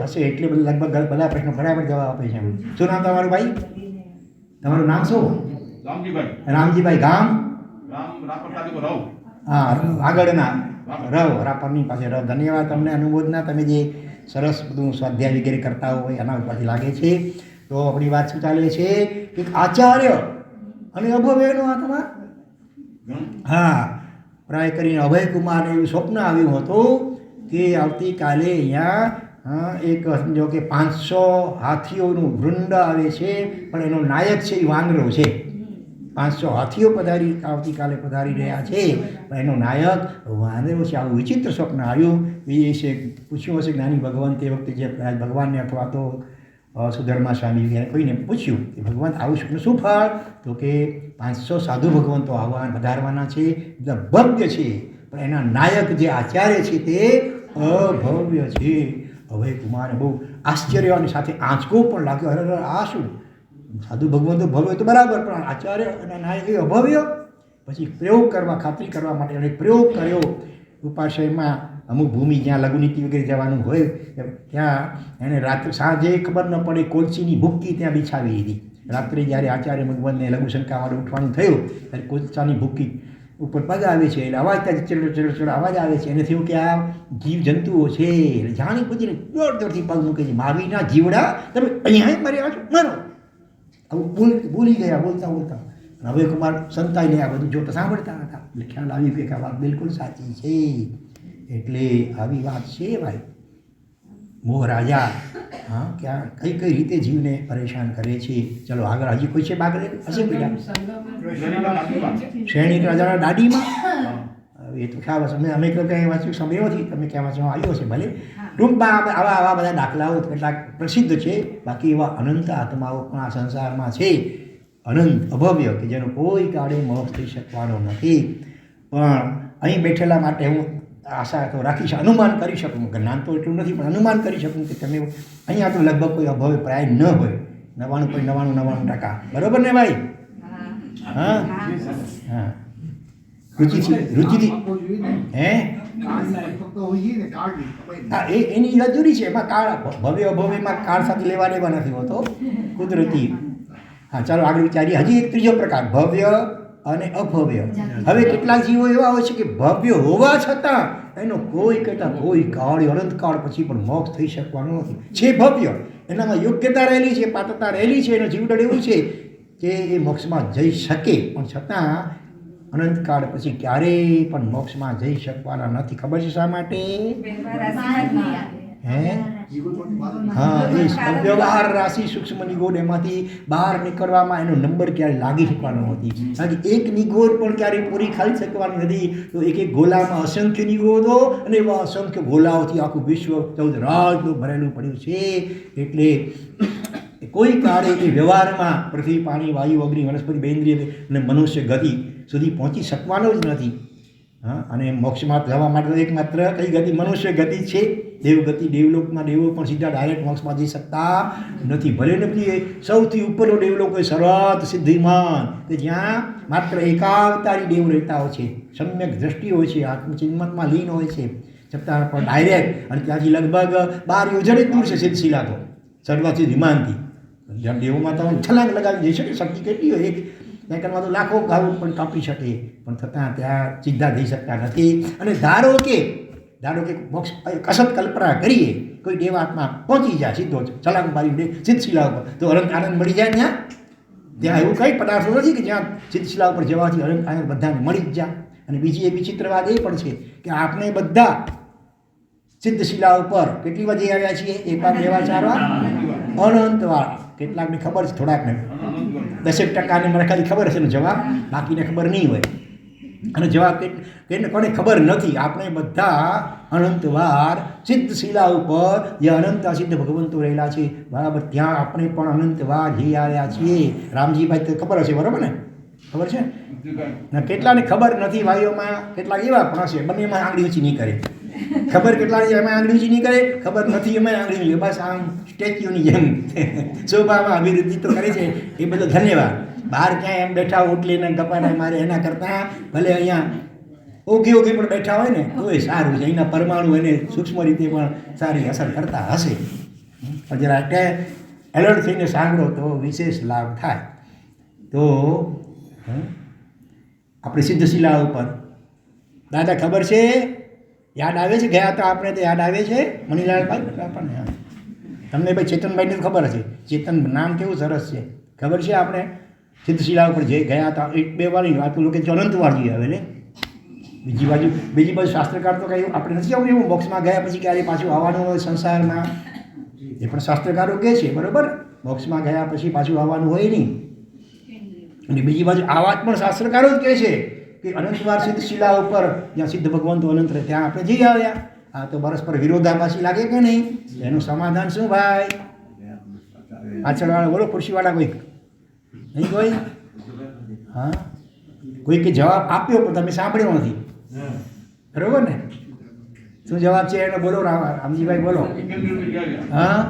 હશે, એટલે બધું લગભગ બધા પ્રશ્નો બરાબર જવાબ આપે છે. શું નામ તમારું ભાઈ? તમારું નામ શું? રામજીભાઈ. ગામ? હા, આગળના રવ, રાપરની પાસે રવ. ધન્યવાદ તમને, અનુમોદના. તમે જે સરસ બધું સ્વાધ્યાય વગેરે કરતા હોય એના ઉપરથી લાગે છે. તો આપણી વાત શું ચાલે છે કે આચાર્ય અને અભવ્યનો આત્મા હા પ્રાય કરીને અભયકુમારને એવું સ્વપ્ન આવ્યું હતું કે આવતીકાલે અહીંયા એક સમજો કે 500 હાથીઓનું વૃંદ આવે છે પણ એનો નાયક છે એ વાંદરો છે. 500 હાથીઓ આવતીકાલે પધારી રહ્યા છે પણ એનો નાયક વાંદરો છે. આવું વિચિત્ર સ્વપ્ન આવ્યું. એ છે પૂછ્યું હશે જ્ઞાની ભગવાન તે વખતે જે ભગવાનને અથવા તો સુધર્મા સ્વામી કોઈને પૂછ્યું કે ભગવાન આવું સ્વપ્ન શું ફળ? તો કે 500 સાધુ ભગવંતો પધારવાના છે, બધા ભવ્ય છે પણ એના નાયક જે આચાર્ય છે તે અભવ્ય છે. અભયકુમારને બહુ આશ્ચર્ય અને સાથે આંચકો પણ લાગ્યો. અરે આ શું? સાધુ ભગવંતો ભવ્ય તો બરાબર પણ આચાર્ય અને નાયક એ અભવ્ય. પછી પ્રયોગ કરવા ખાતરી કરવા માટે એને પ્રયોગ કર્યો. ઉપાશ્રયમાં અમુક ભૂમિ જ્યાં લઘુનીતિ વગેરે જવાનું હોય ત્યાં એણે રાત્રે સાંજે ખબર ન પડે કોલસીની ભૂક્કી ત્યાં બિછાવી દીધી. રાત્રે જ્યારે આચાર્ય ભગવાનને લઘુશંકા માટે ઉઠવાનું થયું ત્યારે કોલસાની ભૂક્કી ઉપર પગ આવે છે એટલે અવાજ ત્યાં ચડ અવાજ આવે છે. એને થયું કે આ જીવ જંતુઓ છે જાણી બુજીને દોડથી પગ મૂકે છે. માવીના જીવડા તમે અહીંયા મર્યા છો મરો. આવું બોલી ગયા બોલતા. હવે કુમાર સંતાઈને આ બધું જોતા સાંભળતા હતા એટલે ખ્યાલ આવ્યું કે આ વાત બિલકુલ સાચી છે. એટલે આવી વાત છે ભાઈ. મોહ રાજા ક્યાં કઈ રીતે જીવને પરેશાન કરે છે. ચલો આગળ હજી કોઈ છે બાગરે હશે પેલા શ્રેણી રાજાના દાડીમાં એ તો ખ્યાલ હશે. અમે તો ક્યાંય વાંચ્યું સમયો નથી. તમે ક્યાં વાંચવા આવ્યો હશે ભલે. ટૂંકમાં આવા બધા દાખલાઓ કેટલાક પ્રસિદ્ધ છે. બાકી એવા અનંત આત્માઓ પણ આ સંસારમાં છે અનંત અભવ્ય કે જેનો કોઈ કાળે મોક્ષ થઈ શકવાનો નથી. પણ અહીં બેઠેલા માટે હું આશા તો રાખી શકું, અનુમાન કરી શકું. જ્ઞાન તો એટલું નથી પણ અનુમાન કરી શકું કે તમે અહીંયા તો લગભગ કોઈ અભવ્ય પ્રાય ન હોય. 99% બરોબર ને ભાઈ? હા હા રુચિથી હે હા એની રજૂરી છે. એમાં કાળ ભવ્ય અભવ્યમાં કાળ સાથે લેવા દેવા નથી હોતો કુદરતી. હા ચાલો આગળ વિચારીએ. હજી એક ત્રીજો પ્રકાર ભવ્ય અને અભવ્ય. હવે કેટલાક જીવો એવા હોય છે કે ભવ્ય હોવા છતાં એનો કોઈ કાળ અનંતકાળ પછી પણ મોક્ષ થઈ શકવાનો નથી. છે ભવ્ય, એનામાં યોગ્યતા રહેલી છે, પાत्रતા રહેલી છે, એનો જીવડળ એવું છે કે એ મોક્ષમાં જઈ શકે પણ છતાં અનંતકાળ પછી ક્યારેય પણ મોક્ષમાં જઈ શકવાના નથી. ખબર છે શા માટે? હે હા એ અવ્યવહાર રાશિ સૂક્ષ્મ નિગોડ એમાંથી બહાર નીકળવામાં એનો નંબર ક્યારે લાગી શકવાનો નથી. કારણ કે એક નિગોર પણ ક્યારેય પૂરી ખાઈ શકવાની નથી. તો એક ગોલામાં અસંખ્ય નિગોદો અને એવા અસંખ્ય ગોલાઓથી આખું વિશ્વ 14 રાજનું ભરેલું પડ્યું છે. એટલે કોઈ કાળે એ વ્યવહારમાં પૃથ્વી પાણી વાયુ અગ્નિ વનસ્પતિ બેન્દ્રિય અને મનુષ્ય ગતિ સુધી પહોંચી શકવાનો જ નથી. અને મોક્ષમાં જવા માટે એકમાત્ર કઈ ગતિ? મનુષ્ય ગતિ છે. દેવગતિ, દેવલોકમાં દેવો પણ સીધા ડાયરેક્ટ મોક્ષમાં જઈ શકતા નથી. ભલે નથી સૌથી ઉપરનો દેવલોક હોય સર્વાત સિદ્ધિમાન કે જ્યાં માત્ર એકાવતારી દેવ રહેતા હોય છે, સમ્યક દ્રષ્ટિ હોય છે, આત્મચિન્મતમાં લીન હોય છે, છતાં પણ ડાયરેક્ટ. અને ત્યાંથી લગભગ 12 યોજન દૂર છે સિદ્ધશિલા તો સર્વાથી વિમાનથી. જ્યાં દેવોમાં તો છલાંગ લગાવી જઈ શકે. શક્તિ કેટલી હોય? એક સેકન્ડમાં તો લાખો ગાઉ પણ કાપી શકે પણ છતાં ત્યાં સીધા જઈ શકતા નથી. અને ધારો કે મોક્ષ કસત કલ્પના કરીએ કોઈ દેવાત્મા પહોંચી જાય સીધો છલાંગ મારી સિદ્ધશિલા ઉપર તો અનંત આનંદ મળી જાય. ત્યાં એવું કંઈ પદાર્થો નથી કે જ્યાં સિદ્ધશિલા ઉપર જવાથી અનંત આનંદ બધાને મળી જ જાય. અને બીજી એક વિચિત્ર વાત એ પણ છે કે આપણે બધા સિદ્ધશિલા ઉપર કેટલી બધી આવ્યા છીએ? એક વાર, બે વાર, 4 વાર, અનંતવાર. કેટલાકને ખબર છે, થોડાકને 10% મને ખાલી ખબર હશે ને જવાબ, બાકીને ખબર નહીં હોય. અને જવાબ કોને ખબર નથી. આપણે બધા અનંતવાર સિદ્ધશિલા ઉપર જે અનંત સિદ્ધ ભગવંતો રહેલા છે બરાબર ત્યાં આપણે પણ અનંતવાર જઈ આવ્યા છીએ. રામજીભાઈ તો ખબર હશે બરાબર ને? ખબર છે ને? કેટલાને ખબર નથી ભાઈઓમાં? કેટલાક એવા પણ હશે બંનેમાં આંગળી ઊંચી નહીં કરે. ખબર કેટલાની એમાં આંગળી ઊંચી નહીં કરે, ખબર નથી એમાં આંગળી ઊંચી. બસ આમ સ્ટેચ્યુની જેમ શોભામાં અભિવૃદ્ધિ તો કરે છે. એ બધો ધન્યવાદ. બહાર ક્યાંય એમ બેઠા ઓટલીને ગપાના મારે એના કરતાં ભલે અહીંયા ઓગી પણ બેઠા હોય ને તો એ સારું છે. એના પરમાણુ એને સૂક્ષ્મ રીતે પણ સારી અસર કરતા હશે. પણ જરા એલર્ટ થઈને સાંભળો તો વિશેષ લાભ થાય. તો આપણે સિદ્ધશિલા ઉપર દાદા ખબર છે? યાદ આવે છે? ગયા તો આપણે તો યાદ આવે છે મણીલાલભાઈ આપણને. તમને ભાઈ ચેતનભાઈને તો ખબર હશે. ચેતન નામ કેવું સરસ છે, ખબર છે આપણે? સિદ્ધશિલા ઉપર જે ગયા હતા એ 2 વારની વાત લોકો અનંતવાર જઈ આવે ને બીજી બાજુ શાસ્ત્રકાર તો કંઈ આપણે નથી આવું એવું મોક્ષમાં ગયા પછી ક્યારે પાછું આવવાનું હોય સંસારમાં, એ પણ શાસ્ત્રકારો કહે છે બરાબર, મોક્ષમાં ગયા પછી પાછું આવવાનું હોય નહીં. અને બીજી બાજુ આ વાત પણ શાસ્ત્રકારો જ કહે છે કે અનંતવાર સિદ્ધશિલા ઉપર જ્યાં સિદ્ધ ભગવંતો અનંત રહે ત્યાં આપણે જઈ આવ્યા. આ તો પરસ્પર વિરોધાભાસી લાગે કે નહીં? એનું સમાધાન શું ભાઈ? પાછળવાળા બોલો, ખુરશીવાળા કોઈક નહીં? કોઈ? હા, કોઈકે જવાબ આપ્યો પણ તમે સાંભળ્યો નથી, બરોબર ને? શું જવાબ છે એને બોલો રામજીભાઈ, બોલો. હા,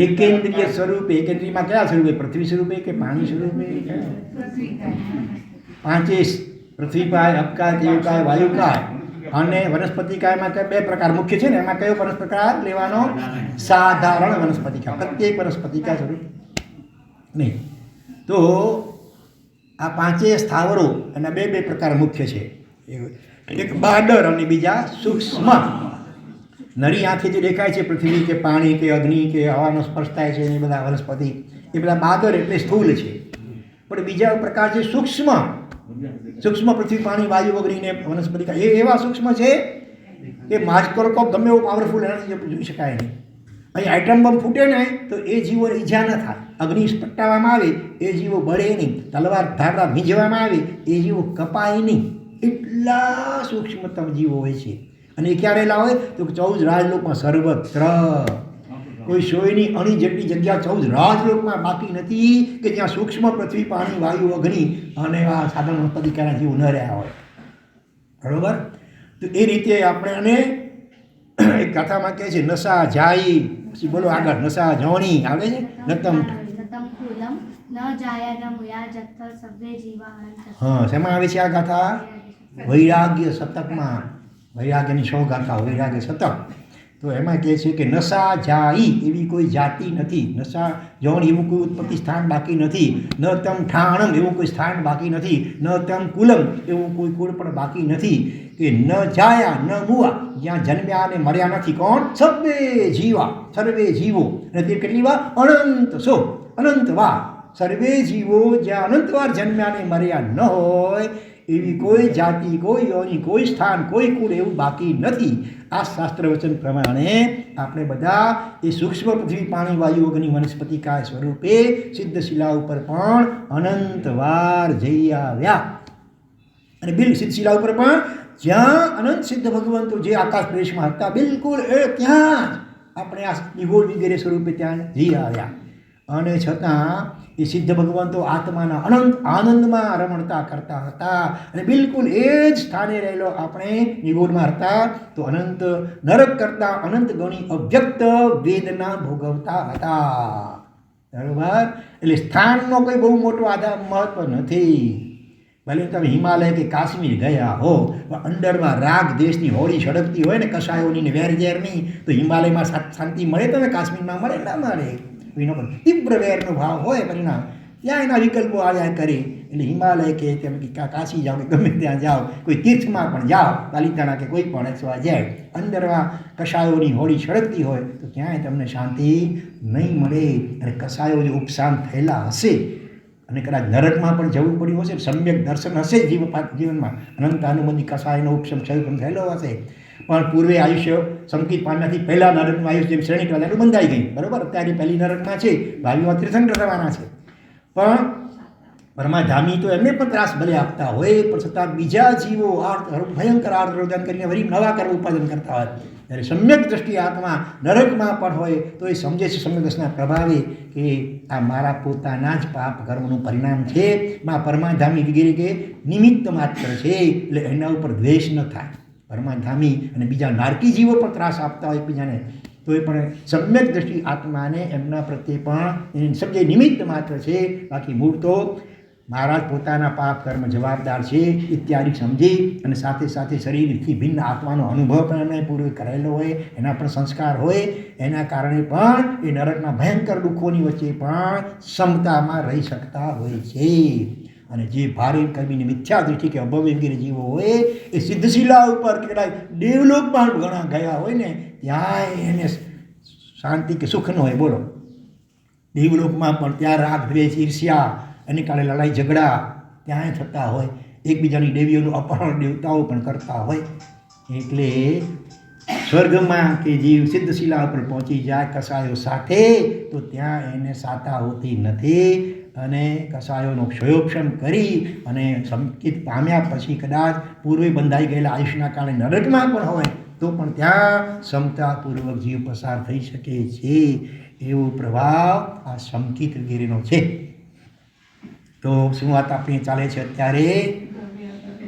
એકેન્દ્રિય સ્વરૂપે. એકેન્દ્રિયમાં કયા સ્વરૂપે? પૃથ્વી સ્વરૂપે કે પાણી સ્વરૂપે? પાંચે પૃથ્વી કાય, અપકાય, તેજકાય, વાયુકાય અને વનસ્પતિકાયમાં 2 પ્રકાર મુખ્ય છે ને, એમાં કયો વનસ્પતિકાય લેવાનો? સાધારણ વનસ્પતિકાય. પ્રત્યેક વનસ્પતિકાય સ્વરૂપ નહીં. તો આ 5 સ્થાવરો એના 2 પ્રકાર મુખ્ય છે, એક બાદર અને બીજા સૂક્ષ્મ. નરી આંખે જે દેખાય છે પૃથ્વી કે પાણી કે અગ્નિ કે હવાનો સ્પર્શ થાય છે એ બધા વનસ્પતિ, એ બધા બાદર એટલે સ્થૂલ છે. પણ બીજા પ્રકાર છે સૂક્ષ્મ. સૂક્ષ્મ પૃથ્વી, પાણી, વાયુ, અગ્નિ ને વનસ્પતિ એ એવા સૂક્ષ્મ છે કે માઇક્રોસ્કોપ ગમે એવું પાવરફુલ એનાથી જોઈ શકાય નહીં. અહીં આઇટમ બોમ્બ ફૂટે ને તો એ જીવો ઈજા ન થાય, અગ્નિ પટાવવામાં આવે એ જીવો બળે નહીં, તલવાર ધારડા વીંજવામાં આવે એ જીવો કપાય નહીં. એટલા સૂક્ષ્મતમ જીવો હોય છે. અને એ ક્યાં રહેલા હોય તો 14 રાજલોકમાં સર્વત્ર. કોઈ સોયની અણી જેટલી જગ્યા 14 રાજલોકમાં બાકી નથી કે જ્યાં સૂક્ષ્મ પૃથ્વી, પાણી, વાયુ, અગ્નિ અને આ સાધન વનસ્પતિકાના જીવો ન રહ્યા હોય, બરોબર? તો એ રીતે આપણે અને એક ગાથામાં કહે છે નશા જાય, પછી બોલો આગળ, નશા જવણી આવે છે, નતમ. હા, શેમાં આવે છે આ ગાથા? વૈરાગ્ય શતકમાં. વૈરાગ્યની 100 ગાથા, વૈરાગ્ય શતક. તો એમાં કહે છે કે નશા જાય એવી કોઈ જાતિ નથી, નશા જવણી એવું કોઈ ઉત્પત્તિ સ્થાન બાકી નથી, ન તમ ઠાણમ એવું કોઈ સ્થાન બાકી નથી, ન તમ કુલમ એવું કોઈ કુળ પણ બાકી નથી, કે ન જાયા ન મુવા જ્યાં જન્મ્યા અને મર્યા નથી. કોણ? સર્વે જીવા, સર્વે જીવો. અને તે કેટલી વાર? અનંત સો, અનંત વાર. સર્વે જીવો જ્યાં અનંતવાર જન્મ્યા અને મર્યા ન હોય એવી કોઈ જાતિ, કોઈ યોની, કોઈ સ્થાન, કોઈ કુળ એવું બાકી નથી. આ શાસ્ત્ર વચન પ્રમાણે આપણે બધા એ સૂક્ષ્મ પૃથ્વી, પાણી, વાયુ, અગ્નિ, વનસ્પતિ કાય સ્વરૂપે સિદ્ધશિલા ઉપર પણ અનંતવાર જઈ આવ્યા. અને સિદ્ધશિલા ઉપર પણ જ્યાં અનંત સિદ્ધ ભગવંતો જે આકાશ પ્રદેશમાં હતા બિલકુલ એ ત્યાં જ આપણે આ નિગોળ વગેરે સ્વરૂપે ત્યાં જઈ આવ્યા. અને છતાં એ સિદ્ધ ભગવંતો આત્માના અનંત આનંદમાં રમણતા કરતા હતા અને બિલકુલ એ જ સ્થાને રહેલો આપણે નિગોળમાં હતા તો અનંત નરક કરતા અનંત ગણી અવ્યક્ત વેદના ભોગવતા હતા, બરોબર? એટલે સ્થાનનો કોઈ બહુ મોટો આધાર મહત્વ નથી. ભલે તમે હિમાલય કે કાશ્મીર ગયા હો, અંદરમાં રાગ દેશની હોળી સળગતી હોય ને કસાયોની ને વેરઝેરની, તો હિમાલયમાં શાંતિ મળે, તમે કાશ્મીરમાં મળે ના મળે? એનો પણ તીવ્ર વેરનો ભાવ હોય પરિણામ, ત્યાં એના વિકલ્પો આવ્યા કરે. એટલે હિમાલય કે તેમ કે કાશી જાઓ કે ગમે ત્યાં જાઓ, કોઈ તીર્થમાં પણ જાઓ, પાલિતાણા કે કોઈ પણ અથવા જાય, અંદરમાં કસાયોની હોળી સળગતી હોય તો ક્યાંય તમને શાંતિ નહીં મળે. અને કસાયો જે ઉપશાંત થયેલા હશે અને કદાચ નરકમાં પણ જવું પડ્યું હશે, સમ્યક દર્શન હશે જીવનમાં, અનંત અનુમતિ કસાયનો ઉપશમ થયેલો હશે, પણ પૂર્વે આયુષ્ય સંકિત પામ્યાથી પહેલાં નરકનું આયુષ્ય જેમ શ્રેણી કલાનું બંધાઈ ગઈ, બરાબર? અત્યારે પહેલી નરકમાં છે, ભાવિમાં તીર્થંકર થવાના છે. પણ પરમાધામી તો એમને પણ ત્રાસ ભલે આપતા હોય, પણ છતાં બીજા જીવો ભયંકર આર્તરોદન કરીને વળી નવા કર્મ ઉપાદન કરતા હોય. જ્યારે સમ્યક દ્રષ્ટિ આત્મા નરકમાં પણ હોય તો એ સમજે છે સમ્યક દ્રષ્ટિના પ્રભાવે કે આ મારા પોતાના જ પાપ કર્મનું પરિણામ છે, માં પરમાધામી વગેરે કે નિમિત્ત માત્ર છે, એટલે એના ઉપર દ્વેષ ન થાય. પરમાધામી અને બીજા નારકી જીવો પણ ત્રાસ આપતા હોય એકબીજાને, તો એ પણ સમ્યક દ્રષ્ટિ આત્માને એમના પ્રત્યે પણ સમજે નિમિત્ત માત્ર છે, બાકી મૂળ તો મહારાજ પોતાના પાપ કર્મ જવાબદાર છે ઇત્યાદિ સમજી અને સાથે સાથે શરીરથી ભિન્ન આત્માનો અનુભવ પણ એમણે પૂર્વે કરેલો હોય, એના પણ સંસ્કાર હોય, એના કારણે પણ એ નરકના ભયંકર દુઃખોની વચ્ચે પણ સમતામાં રહી શકતા હોય છે. અને જે ભારે કર્મીની મિથ્યા દૃષ્ટિ કે અભવ્ય વગેરે જીવો હોય એ સિદ્ધશિલા ઉપર કેટલાક દેવલોકમાં ઘણા ગયા હોય ને ત્યાં એને શાંતિ કે સુખ ન હોય. બોલો, દેવલોકમાં પણ ત્યાં રાગ દ્વેષ ઈર્ષ્યા અને કાલે લડાઈ ઝઘડા ત્યાં થતા હોય, એકબીજાની દેવીઓનું અપહરણ દેવતાઓ પણ કરતા હોય. એટલે સ્વર્ગમાં કે જીવ સિદ્ધશિલા ઉપર પહોંચી જાય કસાયો સાથે, તો ત્યાં એને સાતા હોતી નથી. અને કસાયોનો ક્ષયોક્ષમ કરી અને સંકિત પામ્યા પછી કદાચ પૂર્વે બંધાઈ ગયેલા આયુષ્યના કારણે નરકમાં પણ હોય તો પણ ત્યાં ક્ષમતાપૂર્વક જીવ પસાર થઈ શકે છે. એવો પ્રભાવ આ સંકિત વગેરેનો છે. તો શું વાત આપણી ચાલે છે અત્યારે?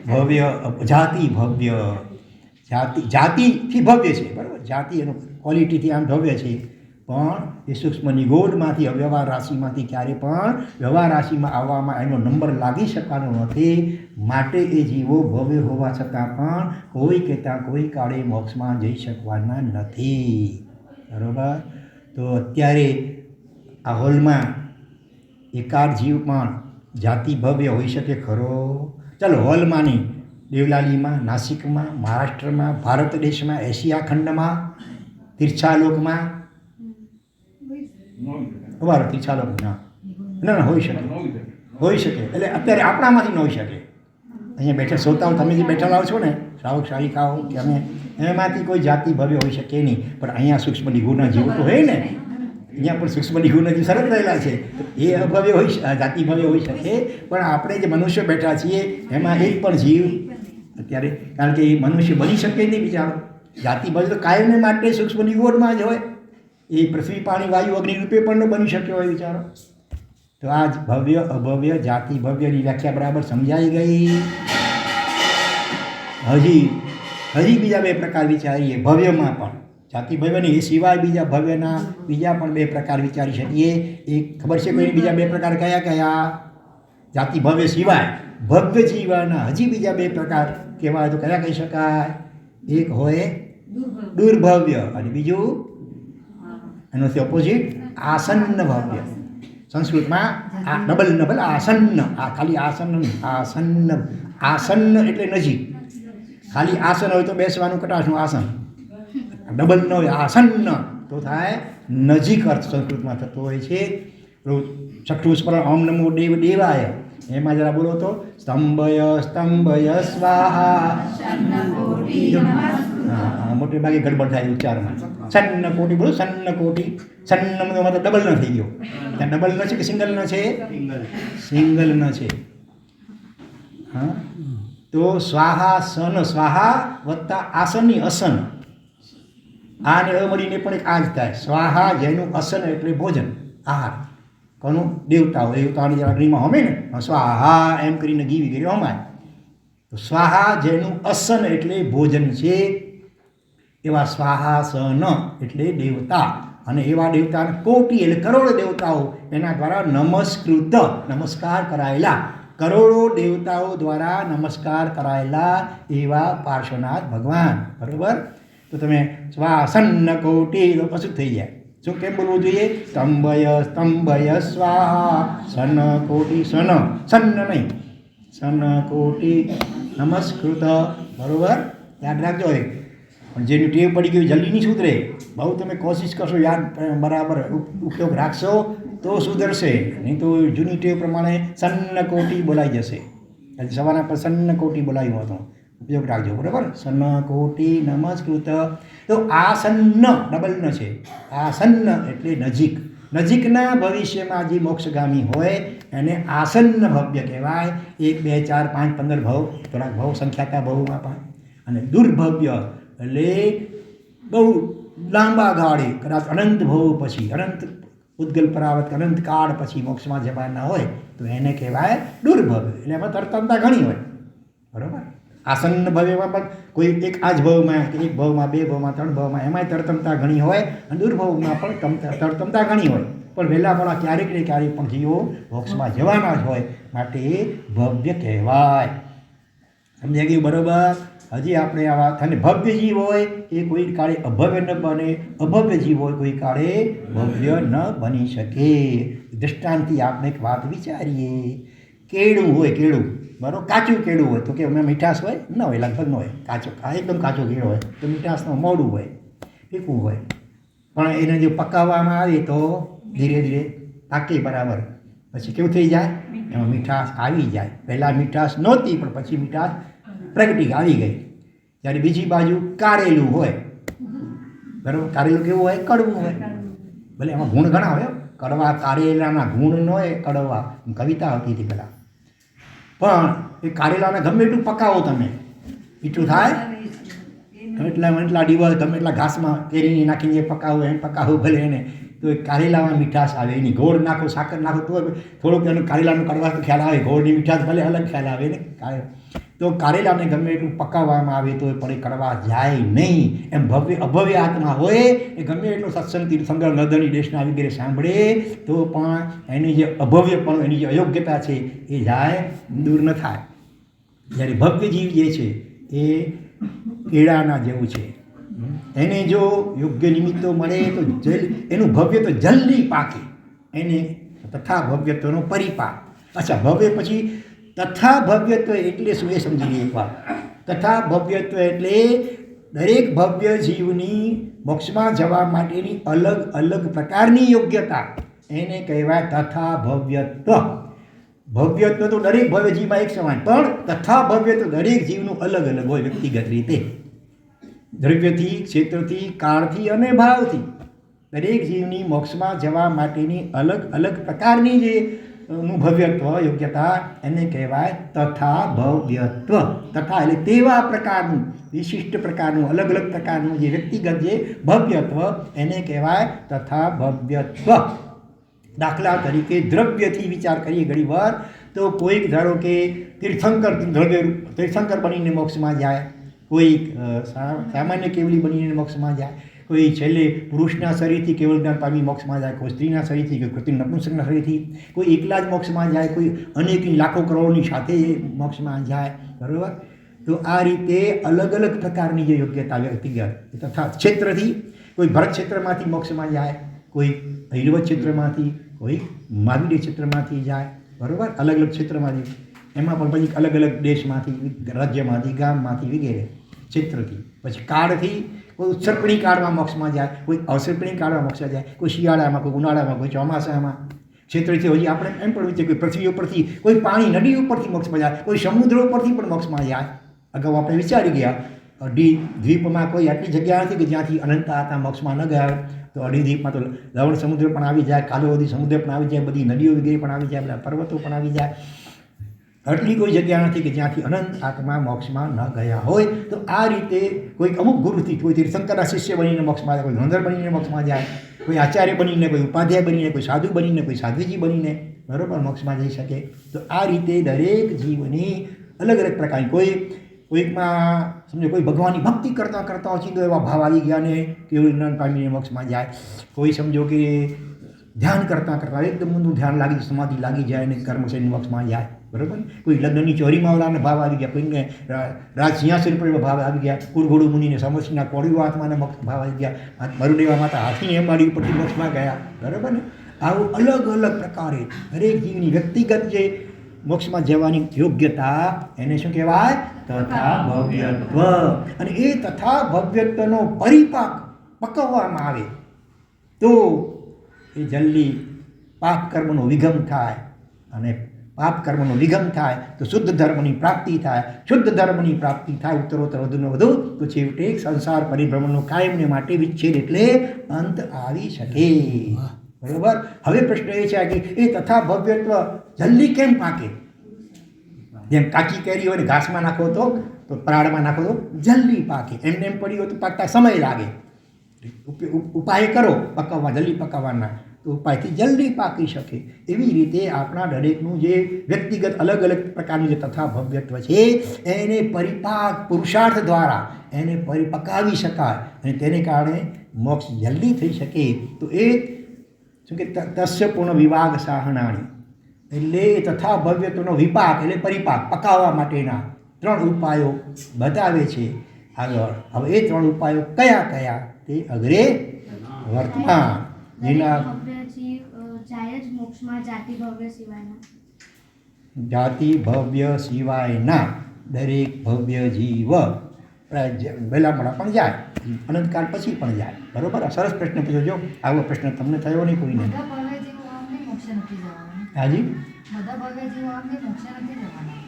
ભવ્ય જાતિ, ભવ્ય જાતિ, જાતિથી ભવ્ય છે, બરાબર. જાતિ એનો ક્વોલિટીથી આમ ભવ્ય છે, પણ એ સૂક્ષ્મ નિગોડમાંથી અવ્યવહાર રાશિમાંથી ક્યારે પણ વ્યવહાર રાશિમાં આવવામાં એનો નંબર લાગી શકવાનો નથી. માટે એ જીવો ભવ્ય હોવા છતાં પણ કોઈ કહેતા કોઈ કાળે મોક્ષમાં જઈ શકવાના નથી, બરાબર. તો અત્યારે આ હોલમાં એકાદ જીવ પણ જાતિ ભવ્ય હોઈ શકે ખરો? ચાલો હોલમાંની દેવલાલીમાં, નાસિકમાં, મહારાષ્ટ્રમાં, ભારત દેશમાં, એશિયા ખંડમાં, તીર્છાલોકમાં, બરાબર, તીર્છાલોક ના હોઈ શકે, હોઈ શકે. એટલે અત્યારે આપણામાંથી ન હોઈ શકે. અહીંયા બેઠા શ્રોતાઓ તમે જે બેઠેલા છો ને, શ્રાવક શ્રાવિકાઓ કે અમે, એમાંથી કોઈ જાતિ ભવ્ય હોઈ શકે નહીં. પણ અહીંયા સૂક્ષ્મ નિગુણના જીવો તો હોય ને, અહીંયા પણ સૂક્ષ્મ નિગુણના જીવ સરસ રહેલા છે, એ અભવ્ય હોઈ, જાતિ ભવ્ય હોઈ શકે. પણ આપણે જે મનુષ્ય બેઠા છીએ એમાં એક પણ જીવ અત્યારે, કારણ કે એ મનુષ્ય બની શકે નહીં બિચારો. જાતિ ભવ્ય તો કાયમને માટે સૂક્ષ્મ નિગુણમાં જ હોય. એ પૃથ્વી પાણી વાયુ અગ્નિ રૂપે પણ ન બની શક્યો હોય બિચારો. તો આ જ ભવ્ય અભવ્ય જાતિ ભવ્યની વ્યાખ્યા બરાબર સમજાઈ ગઈ. હજી બીજા બે પ્રકાર વિચારીએ ભવ્યમાં પણ. જાતિ ભવ્યની એ સિવાય બીજા ભવ્યના બીજા પણ બે પ્રકાર વિચારી શકીએ. એક ખબર છે કોઈ બીજા બે પ્રકાર કયા કયા? જાતિ ભવ્ય સિવાય ભવ્ય જીવાના હજી બીજા બે પ્રકાર કહેવાય તો કયા કહી શકાય? એક હોય દુર્ભવ્ય અને બીજું એનોથી ઓપોઝિટ આસન્ન ભવ્ય. સંસ્કૃતમાં આ ડબલ આસન્ન, આ ખાલી આસન્ન નહીં, આસન્ન. આસન્ન એટલે નજીક. ખાલી આસન હોય તો બેસવાનું કટાશનું આસન, ડબલ ન હોય આસન્ન તો થાય નજીક. અર્થ સંસ્કૃતમાં થતો હોય છે. છઠ્ઠું સ્મરણ ઓમ નમો દેવ દેવાય, એમાં જરા બોલો તો સ્તંભય સ્વાહા. હા, મોટે ભાગે ગડબડ થાય ઉચ્ચારમાં. સન્ન કોટી બોલો, સન્ન કોટી. સન્ન મતલબ ડબલ ન થઈ ગયો. ત્યાં ડબલ ન છે કે સિંગલ ન છે? સિંગલ ન છે. હા, તો સ્વાહા સન, સ્વાહા વત્તા આસનની અસન, આને મળીને પણ એક આ જ થાય. સ્વાહા જેનું અસન એટલે ભોજન, આહાર. કોનું? દેવતાઓ. દેવતાઓની જરા અગ્નિમાં હોમે ને, સ્વાહા એમ કરીને ઘી વગેરે હોમાય. તો સ્વાહા જેનું અસન એટલે ભોજન છે, એવા સ્વાહાસન એટલે દેવતા. અને એવા દેવતા કોટી એટલે કરોડો દેવતાઓ એના દ્વારા નમસ્કૃત, નમસ્કાર કરાયેલા, કરોડો દેવતાઓ દ્વારા નમસ્કાર કરાયેલા એવા પાર્શ્વનાથ ભગવાન, બરાબર. તો તમે સ્વાસન્ન કોટી તો કશું થઈ જાય. શું કેમ બોલવું જોઈએ? સ્તંભય સ્વાહા સન કોટી. સન નહીં, સન કોટી નમસ્કૃત, બરાબર. યાદ રાખજો. પણ જેની ટેવ પડી ગઈ જલ્દી નહીં સુધરે. બહુ તમે કોશિશ કરશો યાદ બરાબર ઉપયોગ રાખશો તો સુધરશે, નહીં તો જૂની ટેવ પ્રમાણે સન્ન કોટી બોલાઈ જશે. આજે સવારના પર સન્ન કોટી બોલાવ્યું હતું, ઉપયોગ રાખજો, બરાબર. સન્ન કોટી નમસ્કૃત. તો આસન્ન ડબલ ન છે. આસન્ન એટલે નજીક. નજીકના ભવિષ્યમાં જે મોક્ષગામી હોય એને આસન્ન ભવ્ય કહેવાય. 1 2 4 5 15 ભવ, થોડાક ભવ સંખ્યાતા ભવમાં પણ. અને દુર્ભવ્ય એટલે બહુ લાંબા ગાળે, કદાચ અનંત ભવ પછી, અનંત ઉદ્ગલ પરાવર્ત અનંત કાળ પછી મોક્ષમાં જવાના હોય તો એને કહેવાય દુર્ભવ્ય. એટલે એમાં તરતમતા ઘણી હોય, બરાબર. આસન્ન ભવ્યમાં પણ કોઈ એક આ જ ભવમાં કે એક ભવમાં, બે ભવમાં, 3 ભવમાં એમાંય તરતમતા ઘણી હોય, અને દુર્ભવમાં પણ તરતમતા ઘણી હોય. પણ વહેલા મોડા ક્યારેક ને ક્યારેક પણ જીવો મોક્ષમાં જવાના જ હોય, માટે એ ભવ્ય કહેવાય. સમજાઈ ગયું? બરાબર. હજી આપણે આ વાત, અને ભવ્ય જીવ હોય એ કોઈ કાળે અભવ્ય ન બને, અભવ્ય જીવ હોય કોઈ કાળે ભવ્ય ન બની શકે. દૃષ્ટાંતથી આપણે એક વાત વિચારીએ. કેળું હોય, કેળું, બરાબર. કાચું કેળું હોય તો કે એમાં મીઠાશ હોય? ન હોય, લગભગ ન હોય. કાચો, એકદમ કાચો કેળો હોય તો મીઠાશનું મોડું હોય, ફીકું હોય. પણ એને જો પકાવવામાં આવે તો ધીરે ધીરે પાકે બરાબર પછી કેવું થઈ જાય એમાં મીઠાશ આવી જાય. પહેલાં મીઠાશ નહોતી પણ પછી મીઠાશ પ્રગટી આવી ગઈ. જ્યારે બીજી બાજુ કારેલું હોય બરાબર, કારેલું કેવું હોય? કડવું હોય. ભલે એમાં ગુણ ઘણા હોય, કડવા કારેલાના ગુણ ન હોય કડવા, કવિતા આવતી હતી પહેલાં. પણ એ કારેલાને ગમે એટલું પકાવો તમે, મીઠું થાય એટલા દિવસ ગમે એટલા ઘાસમાં કેરીને નાખીને પકાવો એમ પકાવો ભલે એને, તો એ કારેલામાં મીઠાશ આવે. એની ગોળ નાખો, સાકર નાખો તો થોડુંક એનું કારેલાનું કડવા તો ખ્યાલ આવે, ગોળની મીઠાશ ભલે અલગ ખ્યાલ આવે ને. તો કારેલાને ગમે એટલું પકાવવામાં આવે તો પણ એ કડવા જાય નહીં. એમ ભવ્ય અભવ્ય આત્મા હોય એ ગમે એટલો સત્સંગ તીર્થંકર નર્દની દેશના વગેરે સાંભળે તો પણ એની જે અભવ્યપણું, એની જે અયોગ્યતા છે એ જાય, દૂર ન થાય. જ્યારે ભવ્ય જીવ જે છે એ કેળાના જેવું છે. એને જો યોગ્ય નિમિત્તો મળે તો એનું ભવ્ય તો જલ્દી પાકે. એને તથા ભવ્યત્વનો પરિપાક. અચ્છા, ભવ્ય પછી તથા ભવ્યત્વ એટલે શું એ સમજી લઈએ એકવાર. તથા ભવ્યત્વ એટલે દરેક ભવ્ય જીવની મોક્ષમાં જવા માટેની અલગ અલગ પ્રકારની યોગ્યતા, એને કહેવાય તથા ભવ્યત્વ. ભવ્યત્વ તો દરેક ભવ્ય જીવમાં એક સમાન, પણ તથા ભવ્યત્વ દરેક જીવનું અલગ અલગ હોય વ્યક્તિગત રીતે, દ્રવ્યથી, ક્ષેત્રથી, કાળથી અને ભાવથી. દરેક જીવની મોક્ષમાં જવા માટેની અલગ અલગ પ્રકારની જે નું ભવ્યત્વ, યોગ્યતા, એને કહેવાય તથા ભવ્યત્વ. તથા એટલે તેવા પ્રકારનું, વિશિષ્ટ પ્રકારનું, અલગ અલગ પ્રકારનું જે વ્યક્તિગત જે ભવ્યત્વ, એને કહેવાય તથા ભવ્યત્વ. દાખલા તરીકે દ્રવ્યથી વિચાર કરીએ ઘણી વાર તો કોઈક ધારો કે તીર્થંકર બનીને મોક્ષમાં જાય, કોઈક સામાન્ય કેવલી બનીને મોક્ષમાં જાય, કોઈ છેલ્લે પુરુષના શરીરથી કેવળ જ્ઞાન પામી મોક્ષમાં જાય, કોઈ સ્ત્રીના શરીરથી, કોઈ કૃત્રિમ નપુંસકના શરીરથી, કોઈ એકલા જ મોક્ષમાં જાય, કોઈ અનેકની લાખો કરોડોની સાથે મોક્ષમાં જાય. બરાબર? તો આ રીતે અલગ અલગ પ્રકારની જે યોગ્યતા વ્યક્તિગત તથા ક્ષેત્રથી, કોઈ ભરત ક્ષેત્રમાંથી મોક્ષમાં જાય, કોઈ હૈરવત ક્ષેત્રમાંથી, કોઈ માગડી ક્ષેત્રમાંથી જાય. બરાબર? અલગ અલગ ક્ષેત્રમાંથી, એમાં પણ પછી અલગ અલગ દેશમાંથી, રાજ્યમાંથી, ગામમાંથી વગેરે ક્ષેત્રથી. પછી કાળથી કોઈ ઉત્સર્પણી કાળમાં મોક્ષમાં જાય, કોઈ અવસર્પણી કાળમાં મોક્ષમાં જાય, કોઈ શિયાળામાં, કોઈ ઉનાળામાં, કોઈ ચોમાસામાં. ક્ષેત્રથી હજી આપણે એમ પણ વિચારીએ કોઈ પૃથ્વી ઉપરથી, કોઈ પાણી નદી ઉપરથી મોક્ષમાં જાય, કોઈ સમુદ્ર ઉપરથી પણ મોક્ષમાં જાય. અગાઉ આપણે વિચારી ગયા અઢી દ્વીપમાં કોઈ આટલી જગ્યા નથી કે જ્યાંથી અનંત આત્મા મોક્ષમાં ન ગયા. તો અઢી દ્વીપમાં તો લવણ સમુદ્ર પણ આવી જાય, કાલોવદી સમુદ્ર પણ આવી જાય, બધી નદીઓ વગેરે પણ આવી જાય, બધા પર્વતો પણ આવી જાય. આટલી કોઈ જગ્યા નથી કે જ્યાંથી અનંત આત્મા મોક્ષમાં ન ગયા હોય. તો આ રીતે કોઈક અમુક ગુરુથી, કોઈ તીર્થંકરના શિષ્ય બનીને મોક્ષમાં જાય, કોઈ ધોંધર બનીને મોક્ષમાં જાય, કોઈ આચાર્ય બનીને, કોઈ ઉપાધ્યાય બનીને, કોઈ સાધુ બનીને, કોઈ સાધ્વીજી બનીને બરાબર મોક્ષમાં જઈ શકે. તો આ રીતે દરેક જીવની અલગ અલગ પ્રકારની, કોઈકમાં સમજો કોઈ ભગવાનની ભક્તિ કરતાં કરતાં સીધો એવા ભાવ આવી ગયા ને કેવળ જ્ઞાન પામીને મોક્ષમાં જાય. કોઈ સમજો કે ધ્યાન કરતાં કરતાં એકદમ ઊંડું ધ્યાન લાગી, સમાધિ લાગી જાય અને કર્મશયની મોક્ષમાં જાય. બરાબર? કોઈ લગ્નની ચોરીમાં ઓલાને ભાવ આવી ગયા, કોઈને રાજ સિંહાસન પર ભાવ આવી ગયા, કુરઘોડું મુનિને સમસ્યાના કોળીઓ આત્માને મોક્ષ ભાવ આવી ગયા, મરુદેવા માતા હાથીની અંબાડી ઉપરથી મોક્ષમાં ગયા. બરાબર ને? આવું અલગ અલગ પ્રકારે દરેક જીવની વ્યક્તિગત જે મોક્ષમાં જવાની યોગ્યતા, એને શું કહેવાય? તથા ભવ્યત્વ. અને એ તથા ભવ્યત્વનો પરિપાક પકવવામાં આવે તો એ જલ્દી પાપ કર્મનો વિગમ થાય, અને પાપ કર્મનો વિગમ થાય તો શુદ્ધ ધર્મની પ્રાપ્તિ થાય. શુદ્ધ ધર્મની પ્રાપ્તિ થાય ઉત્તરોત્તર વધુને વધુ તો છેવટે સંસાર પરિભ્રમણનો કાયમને માટે વિચ્છેદ એટલે અંત આવી શકે. બરાબર? હવે પ્રશ્ન એ છે કે એ તથા ભવ્યત્વ જલ્દી કેમ પાકે? જેમ કાચી કેરી હોય ને ઘાસમાં નાખો તો પરાળમાં નાખો તો જલ્દી પાકે, એમને એમ પડી હોય તો પાકતા સમય લાગે. ઉપાય કરો પકાવવા, જલ્દી પકાવવાના, તો ઉપાયથી જલ્દી પાકી શકે. એવી રીતે આપણા દરેકનું જે વ્યક્તિગત અલગ અલગ પ્રકારનું જે તથા ભવ્યત્વ છે એને પરિપાક પુરુષાર્થ દ્વારા એને પકાવી શકાય અને તેને કારણે મોક્ષ જલ્દી થઈ શકે. તો એ શું કે તસ્ય પૂર્ણ વિવાગ સાહનાણી એટલે તથા ભવ્યત્વનો વિપાક એટલે પરિપાક પકાવવા માટેના 3 ઉપાયો બતાવે છે આગળ. હવે એ 3 ઉપાયો કયા કયા તે અગ્રે વર્તમાન જેના જાતિ ભવ્ય સિવાયના દરેક ભવ્ય જીવ વહેલામણા પણ જાય, અનંતકાળ પછી પણ જાય. બરોબર? સરસ પ્રશ્ન પૂછ્યો. જો આવો પ્રશ્ન તમને થયો નહીં કોઈને? હાજી બધા ભવ્ય જીવો આમને મોક્ષે નથી જવાના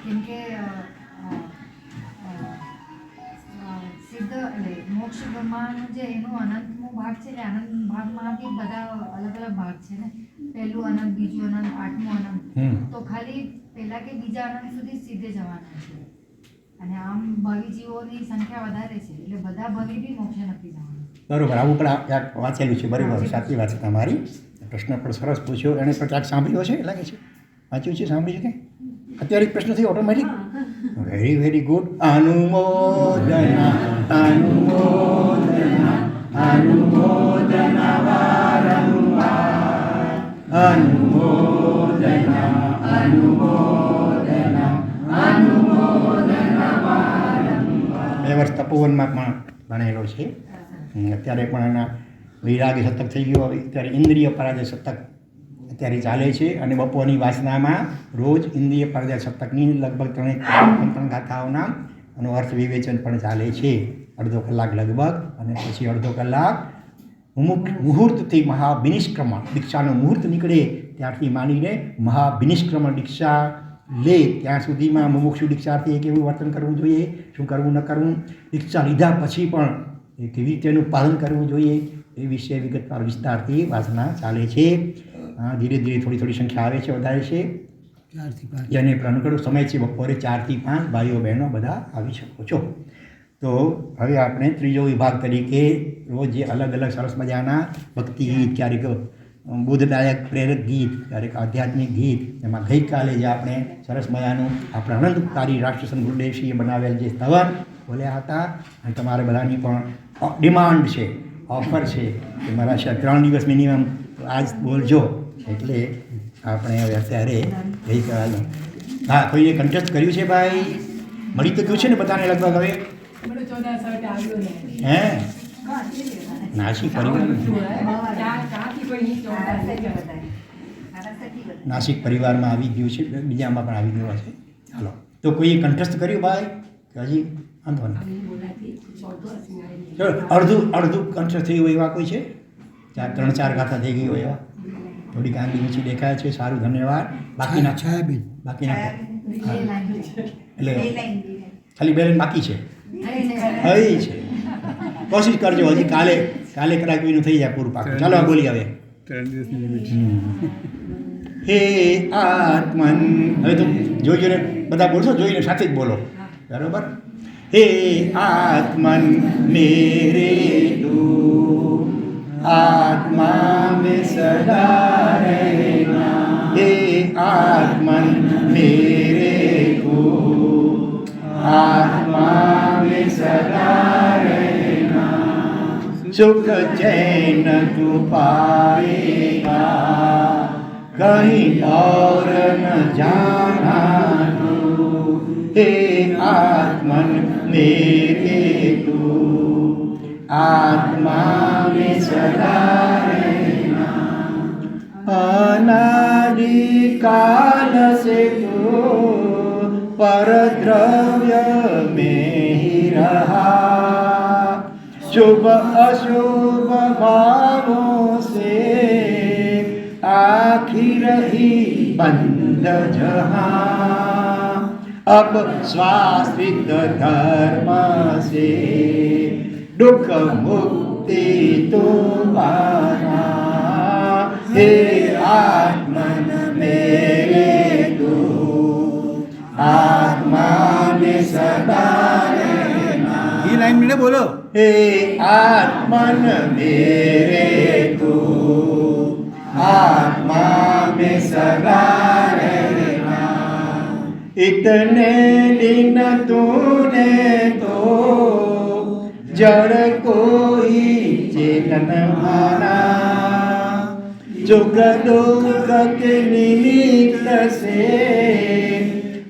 કેમ કે સિદ્ધ એટલે મોક્ષ બ્રહ્માંડ જે એનો અનંતનો ભાગ છે ને અનંત ભાગમાં બી બધા અલગ અલગ ભાગ છે ને પહેલું અનંત બીજું અનંત આઠમું અનંત તો ખાલી પહેલા કે બીજા અનંત સુધી સીધે જવાના છે અને આમ ભવી જીવોની સંખ્યા વધારે છે એટલે બધા ભવી બી મોક્ષે નથી જવાના બરાબર આવું પણ ક્યાંક વાંચેલું છે બરાબર સાચી વાત છે તમારી પ્રશ્ન પણ સરસ પૂછ્યો એને પણ ક્યાંક સાંભળ્યો છે લાગે છે વાંચ્યું છે સાંભળ્યું છે કે અત્યારે પ્રશ્ન થયો ઓટોમેટિક વેરી વેરી ગુડ અનુમોદના અનુમોદના અનુમોદના વારંવાર અનુમોદના અનુમોદના અનુમોદના વારંવાર 2 વર્ષ તપોવનમાં પણ ભણેલો છે અત્યારે પણ એના વૈરાગ્ય શતક થઈ ગયો હવે અત્યારે ઇન્દ્રિય પરાજય શતક અત્યારે ચાલે છે અને બપોરની વાસનામાં રોજ ઇન્દ્રિય પરાજય શતકની લગભગ 3 ગાથાઓના એનું અર્થ વિવેચન પણ ચાલે છે અડધો કલાક લગભગ અને પછી અડધો કલાક મુહૂર્તથી મહાબિનિષ્ક્રમણ દીક્ષાનું મુહૂર્ત નીકળે ત્યારથી માંડીને મહાબિનિષ્ક્રમણ દીક્ષા લે ત્યાં સુધીમાં મુમુક્ષુ દીક્ષાર્થી કેવું વર્તન કરવું જોઈએ શું કરવું ન કરવું દીક્ષા લીધા પછી પણ એ કેવી રીતે એનું પાલન કરવું જોઈએ એ વિશે વિગતવાર વિસ્તારથી વાસના ચાલે છે ધીરે ધીરે થોડી થોડી સંખ્યા આવે છે વધારે છે 4 થી 5 જેને પ્રણ કરો સમય છે બપોરે 4 થી 5 ભાઈઓ બહેનો બધા આવી શકો છો તો હવે આપણે ત્રીજો વિભાગ તરીકે રોજ જે અલગ અલગ સરસ મજાના ભક્તિ ગીત ક્યારેક બોધદાયક પ્રેરક ગીત ક્યારેક આધ્યાત્મિક ગીત એમાં ગઈકાલે જે આપણે સરસ મજાનું આપણા અનંતકારી રાષ્ટ્રસંત ગુરુદેવશ્રીએ બનાવેલ જે સ્તવન બોલ્યા હતા અને તમારે બધાની પણ ડિમાન્ડ છે ઓફર છે કે મારા 3 દિવસ મિનિમમ આજ બોલજો એટલે આપણે હવે અત્યારે ગઈકાલે હા કોઈએ કન્ટેસ્ટ કર્યું છે ભાઈ મળી તો ગયું છે ને બધાને લગભગ હવે હે નાસિક પરિવારમાં આવી ગયું છે બીજામાં પણ આવી ગયું છે ચાલો તો કોઈએ કન્ટેસ્ટ કર્યું ભાઈ કે હજી વાંધો નહીં અડધું કન્ટેસ્ટ થયું એવા કોઈ છે 3-4 ગાથા થઈ ગઈ હોય એવા થોડીક આંગળી ઊંચી દેખાય છે સારું ધન્યવાદ બાકીના છાયાબેન બાકીના એટલે ખાલી 2 લાઈન બાકી છે હઈ છે કોશિશ કરજો હજી કાલે કદાચ કોઈનું થઈ જાય પૂરું પાકું ચાલો આ બોલી હવે હે આત્મન હવે તો જોઈને બધા બોલશો જોઈને સાથે જ બોલો બરોબર હે આત્મન મેરે તું आत्मा में सदा रहना हे आत्मन मेरे को आत्मा में सदा रहना सुख चैन तू पाएगा कहीं और न जाना तू हे आत्मन मेरे तू आत्मा में सदा रहना अनादिकाल से तो परद्रव्य में ही रहा शुभ अशुभ भावों से आखिर ही बंद जहां अब स्वास्वित धर्म से दुख मुक्ति तो पाना हे आत्मन मेरे तू आत्मा में सदा रहना ये लाइन में बोलो हे आत्मन मेरे तू आत्मा में सदा रहना इतने दिन तूने तो जड़ कोई चेतन माना सुख दुख के निमित्त से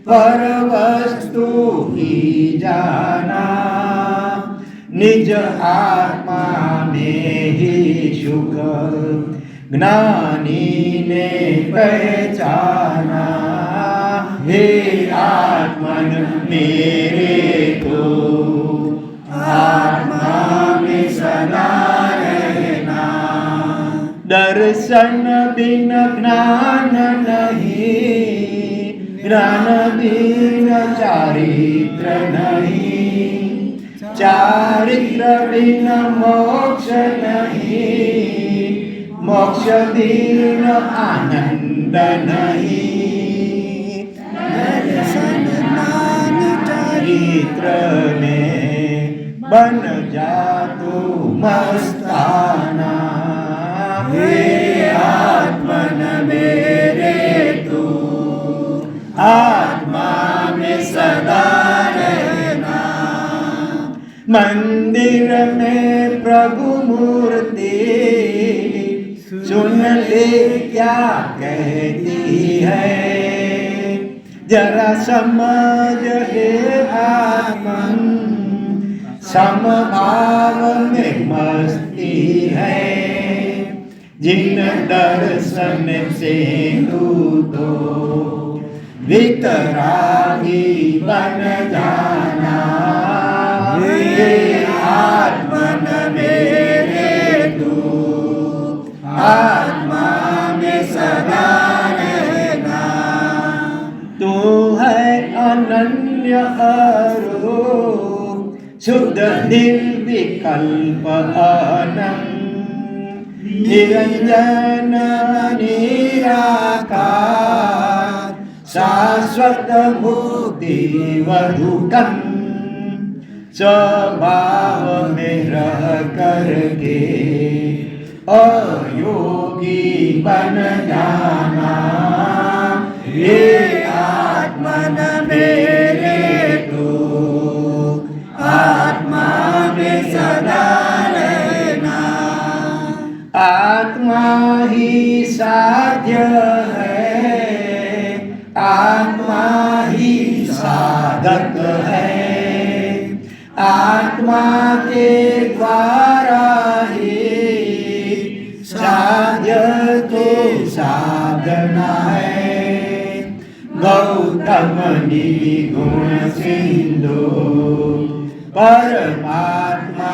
पर वस्तु ही जाना निज आत्मा में ही सुख ज्ञानी ने पहचाना हे आत्मन मेरे को आत्मा में सदा रहना डर दर्शन बिन ज्ञान नहीं, ज्ञान बिन चारित्र नहीं, चारित्र बिन मोक्ष नहीं, मोक्ष बिन आनंद नहीं। दर्शन ज्ञान चरित्र में बन जा तू मस्ताना, हे आत्मन मेरे तू आत्मा में सदा रहना। मंदिर में प्रभु मूर्ति सुन ले क्या कहती है, जरा समझ ले आत्मन समभाव में मस्ती है। जिन दर्शन से तू तो वितरागी बन जाना, हे आत्मन मेरे तू आत्मा में सदा रहना। तू है अनन्य अरूप शुद्ध निर्विकल्प अनंत, निरंजन निराकार शाश्वत मुक्ति वधुकन। स्वभाव में रह करके अयोगी बन जाना, ये आत्मन मेरे तू आत्मा में सदा रहना। आत्मा ही साध्य है, आत्मा ही साधक है, आत्मा के द्वारा ही साध्य तो साधना है। गौतम निर्गुण सिंधु परमात्मा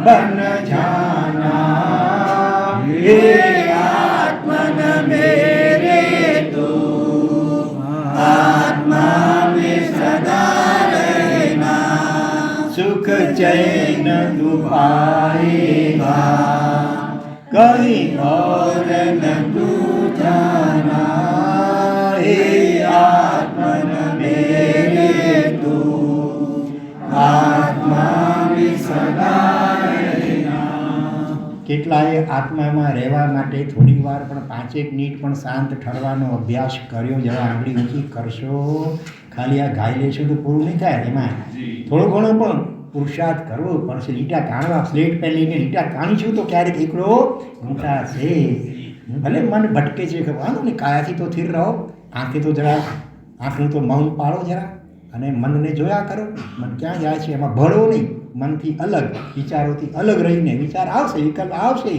बन जाना, हे आत्मन मेरे तू आत्मा में सदा रहना। सुख चैन तू पाएगा कहीं और न तू जाना, हे आत्मन मेरे तू आत्मा में सदा रहना। કેટલાએ આત્મામાં રહેવા માટે થોડી વાર પણ 5 મિનિટ પણ શાંત ઠરવાનો અભ્યાસ કર્યો. જરા આંગળી ઊંચી કરશો, ખાલી આ ગાઈ લેશો તો પૂરું નહીં થાય. એમાં થોડો ઘણો પણ પુરુષાર્થ કરવો પડશે. લીટા કાઢવા, સ્લેટ પેન લઈને લીટા કાઢીશું તો ક્યારેક એકલો ઘૂંટાશે. ભલે મન ભટકે છે કે વાંધો નહીં, કાયાથી તો સ્થિર રહો, આંખે તો જરા આંખનું તો મૌન પાડો જરા, અને મનને જોયા કરો. મન ક્યાં જાય છે એમાં ભળો નહીં. મનથી અલગ, વિચારોથી અલગ રહીને વિચાર આવશે, વિકલ્પ આવશે,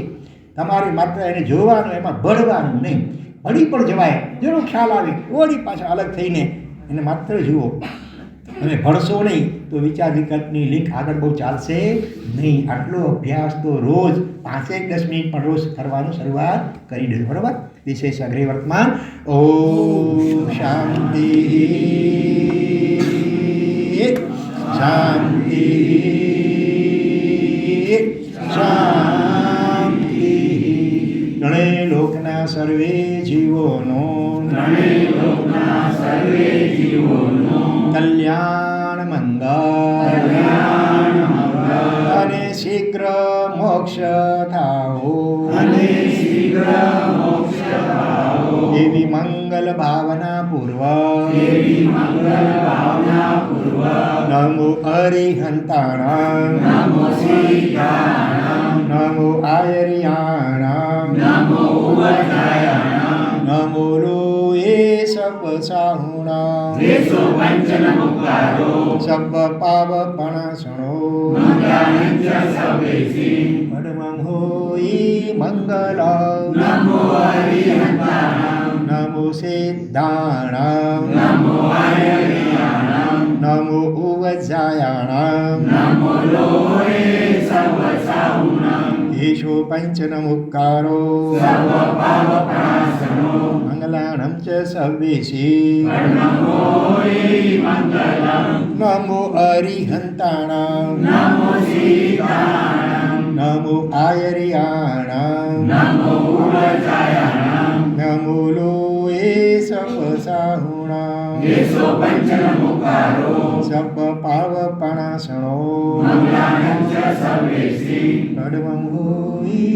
તમારે માત્ર એને જોવાનું, એમાં ભળવાનું નહીં. ભળી પણ જવાય, જેનો ખ્યાલ આવે વળી પાછા અલગ થઈને એને માત્ર જુઓ. તમે ભળશો નહીં તો વિચાર વિકલ્પની લિંક આગળ બહુ ચાલશે નહીં. આટલો અભ્યાસ તો રોજ 5-10 મિનિટ પણ રોજ કરવાનું શરૂઆત કરી દેજો, બરાબર? વિશેષ અગ્રે વર્તમાન. ઓમ શાંતિ શાંતિ શાંતિ. ગણે લોકના સર્વે જીવોનો કલ્યાણ મંગળ અને શીઘ્ર મોક્ષ થાઓ, એવી મંગલ ભાવના પૂર્વક નમો અરિહંતાણામ, નમો આયર્યાણામ, નમો લોએ સબ સાહુણામ, સબ પાવપણાસણો પરમં હોઈ મંગલમ. નમો સિદ્ધાણામ, નમો ઉવજ્જાયાણામ, येषो पञ्चनमुक्कारो मङ्गलानं च सर्वेशे नमो अरिहन्ताणां नमो आयर्याणां नमो लोये सपसाहुणां सपपावपणासनो कडवं होई